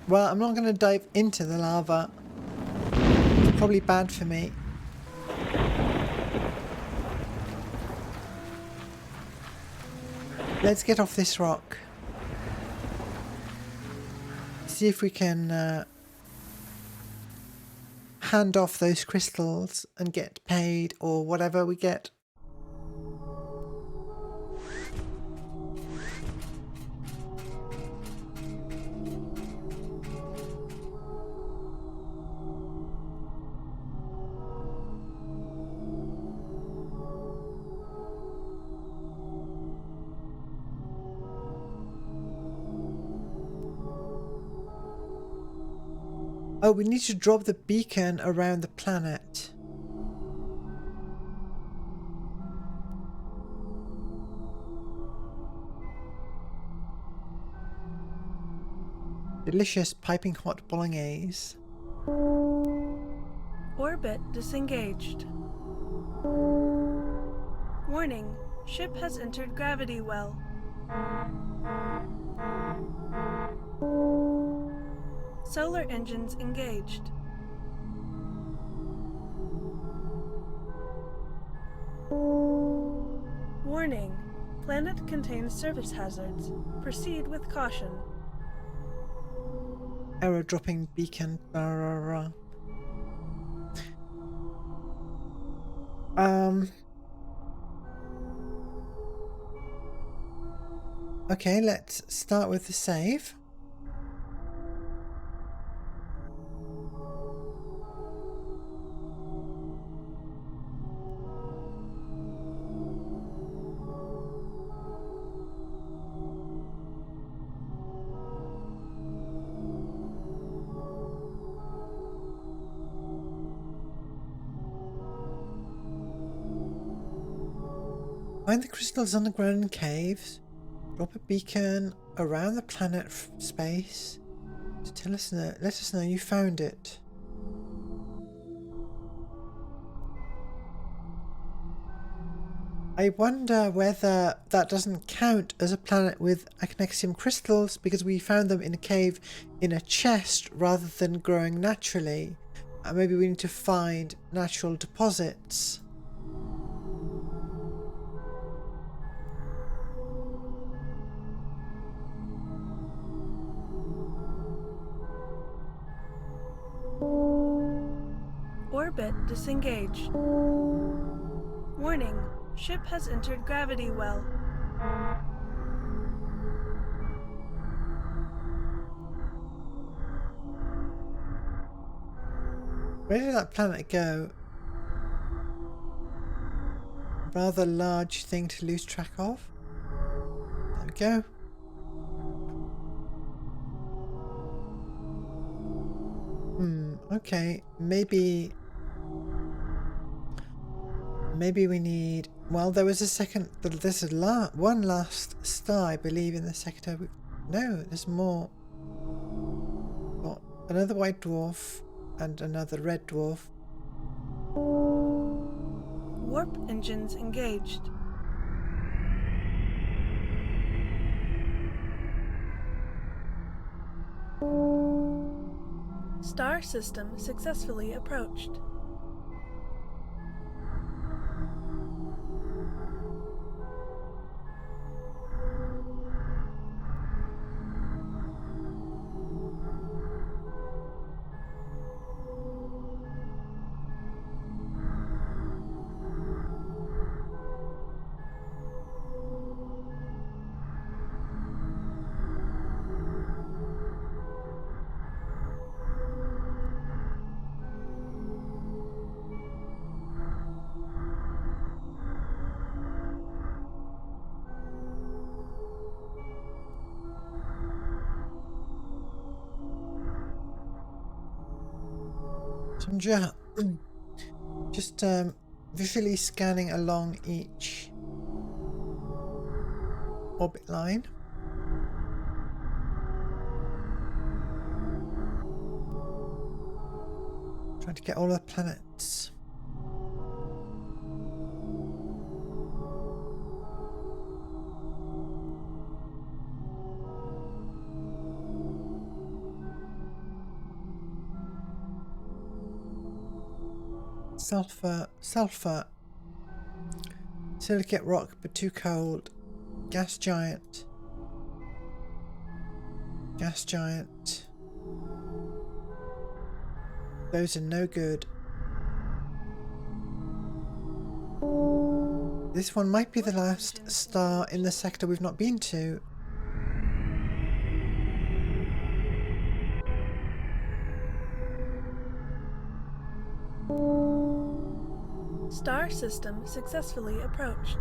Well, I'm not going to dive into the lava. It's probably bad for me. Let's get off this rock. See if we can hand off those crystals and get paid, or whatever we get. Oh, we need to drop the beacon around the planet. Delicious piping hot bolognese.
Orbit disengaged. Warning, ship has entered gravity well. Solar engines engaged. Warning, planet contains service hazards. Proceed with caution.
Error dropping beacon. Okay, let's start with the save. Find the crystals underground in caves. Drop a beacon around the planet space to let us know you found it. I wonder whether that doesn't count as a planet with actinium crystals because we found them in a cave in a chest rather than growing naturally. Maybe we need to find natural deposits.
Orbit disengaged. Warning, ship has entered gravity well.
Where did that planet go? Rather large thing to lose track of. There we go. Okay, maybe we need, well, there was a second, this is one last star, I believe, in the sector. No, there's more. Got another white dwarf and another red dwarf.
Warp engines engaged. Star system successfully approached.
So I'm just visually scanning along each orbit line. Trying to get all the planets. Sulfur, silicate rock but too cold, gas giant, those are no good. This one might be the last star in the sector we've not been to.
Star system successfully approached.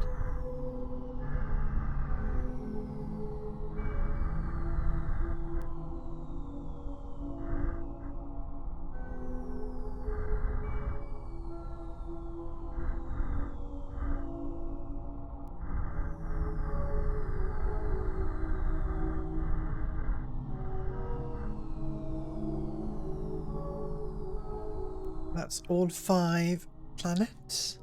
That's all 5 planets.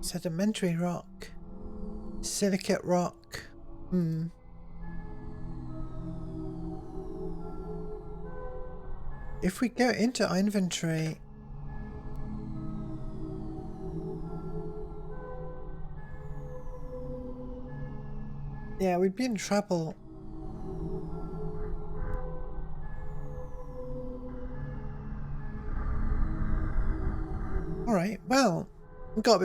Sedimentary rock, silicate rock. If we go into our inventory, yeah, we'd be in trouble. Alright, well, we've got a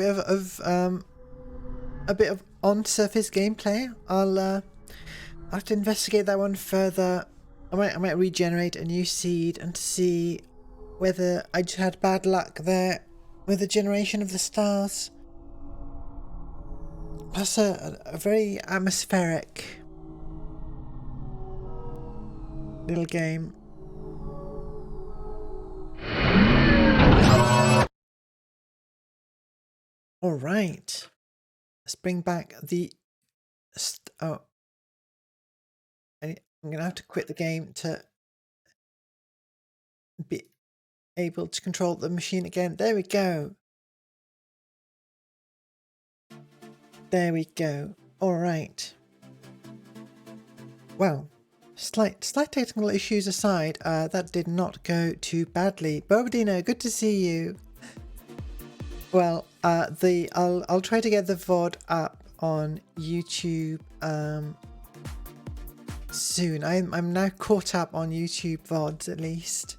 bit of on-surface gameplay. I'll have to investigate that one further. I might regenerate a new seed and see whether I just had bad luck there with the generation of the stars. Plus a very atmospheric little game. All right. Let's bring back the... oh. I'm going to have to quit the game to be able to control the machine again. There we go. There we go. All right. Well, slight technical issues aside, that did not go too badly. Bobadino, good to see you. Well, I'll try to get the VOD up on YouTube soon. I'm now caught up on YouTube VODs at least.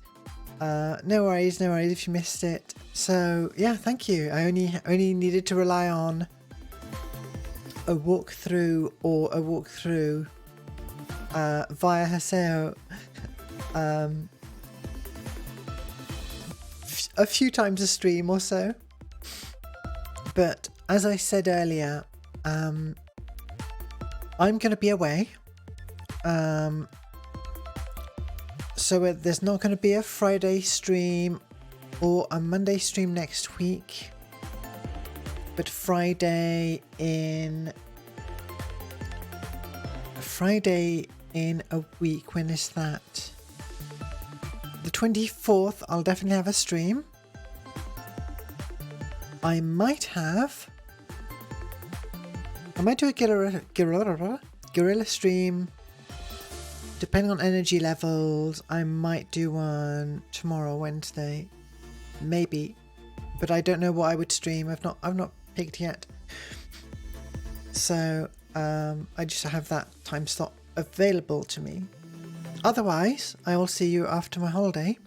No worries if you missed it. So yeah, thank you. I only needed to rely on a walkthrough via Haseo a few times a stream or so. But as I said earlier, I'm going to be away. So there's not going to be a Friday stream or a Monday stream next week. But Friday in a week, when is that? The 24th, I'll definitely have a stream. I might do a guerrilla stream. Depending on energy levels, I might do one tomorrow, Wednesday, maybe. But I don't know what I would stream. I've not picked yet. So I just have that time slot available to me. Otherwise, I will see you after my holiday.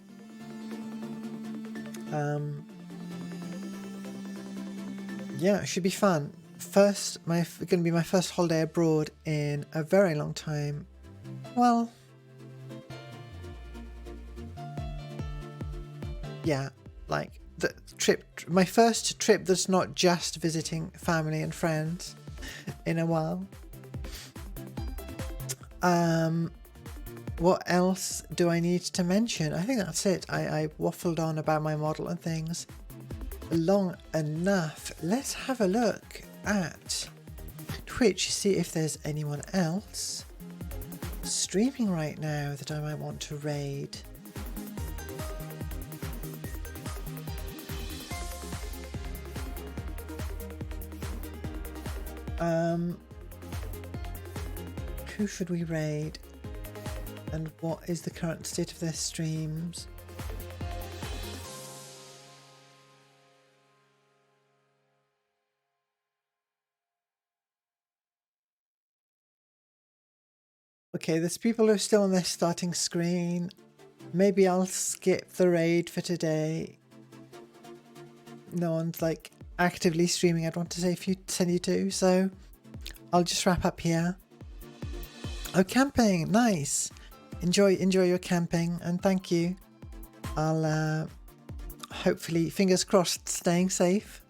Yeah, it should be fun. Going to be my first holiday abroad in a very long time. Well, yeah, like the trip, my first trip that's not just visiting family and friends in a while. What else do I need to mention? I think that's it. I waffled on about my model and things long enough. Let's have a look at Twitch, see if there's anyone else streaming right now that I might want to raid. Who should we raid? And what is the current state of their streams? Okay, there's people who are still on their starting screen. Maybe I'll skip the raid for today. No one's like actively streaming, I'd want to say, if you send you to, so I'll just wrap up here. Oh, camping, nice. Enjoy your camping, and thank you. I'll hopefully, fingers crossed, staying safe.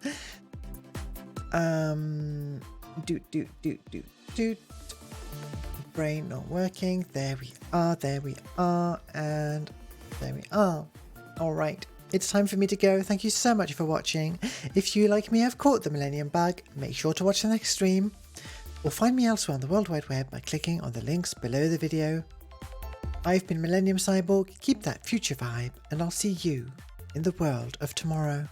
Brain not working. There we are, and there we are. Alright, it's time for me to go. Thank you so much for watching. If you, like me, have caught the Millennium Bug, make sure to watch the next stream, or find me elsewhere on the World Wide Web by clicking on the links below the video. I've been Millennium Cyborg, keep that future vibe, and I'll see you in the world of tomorrow.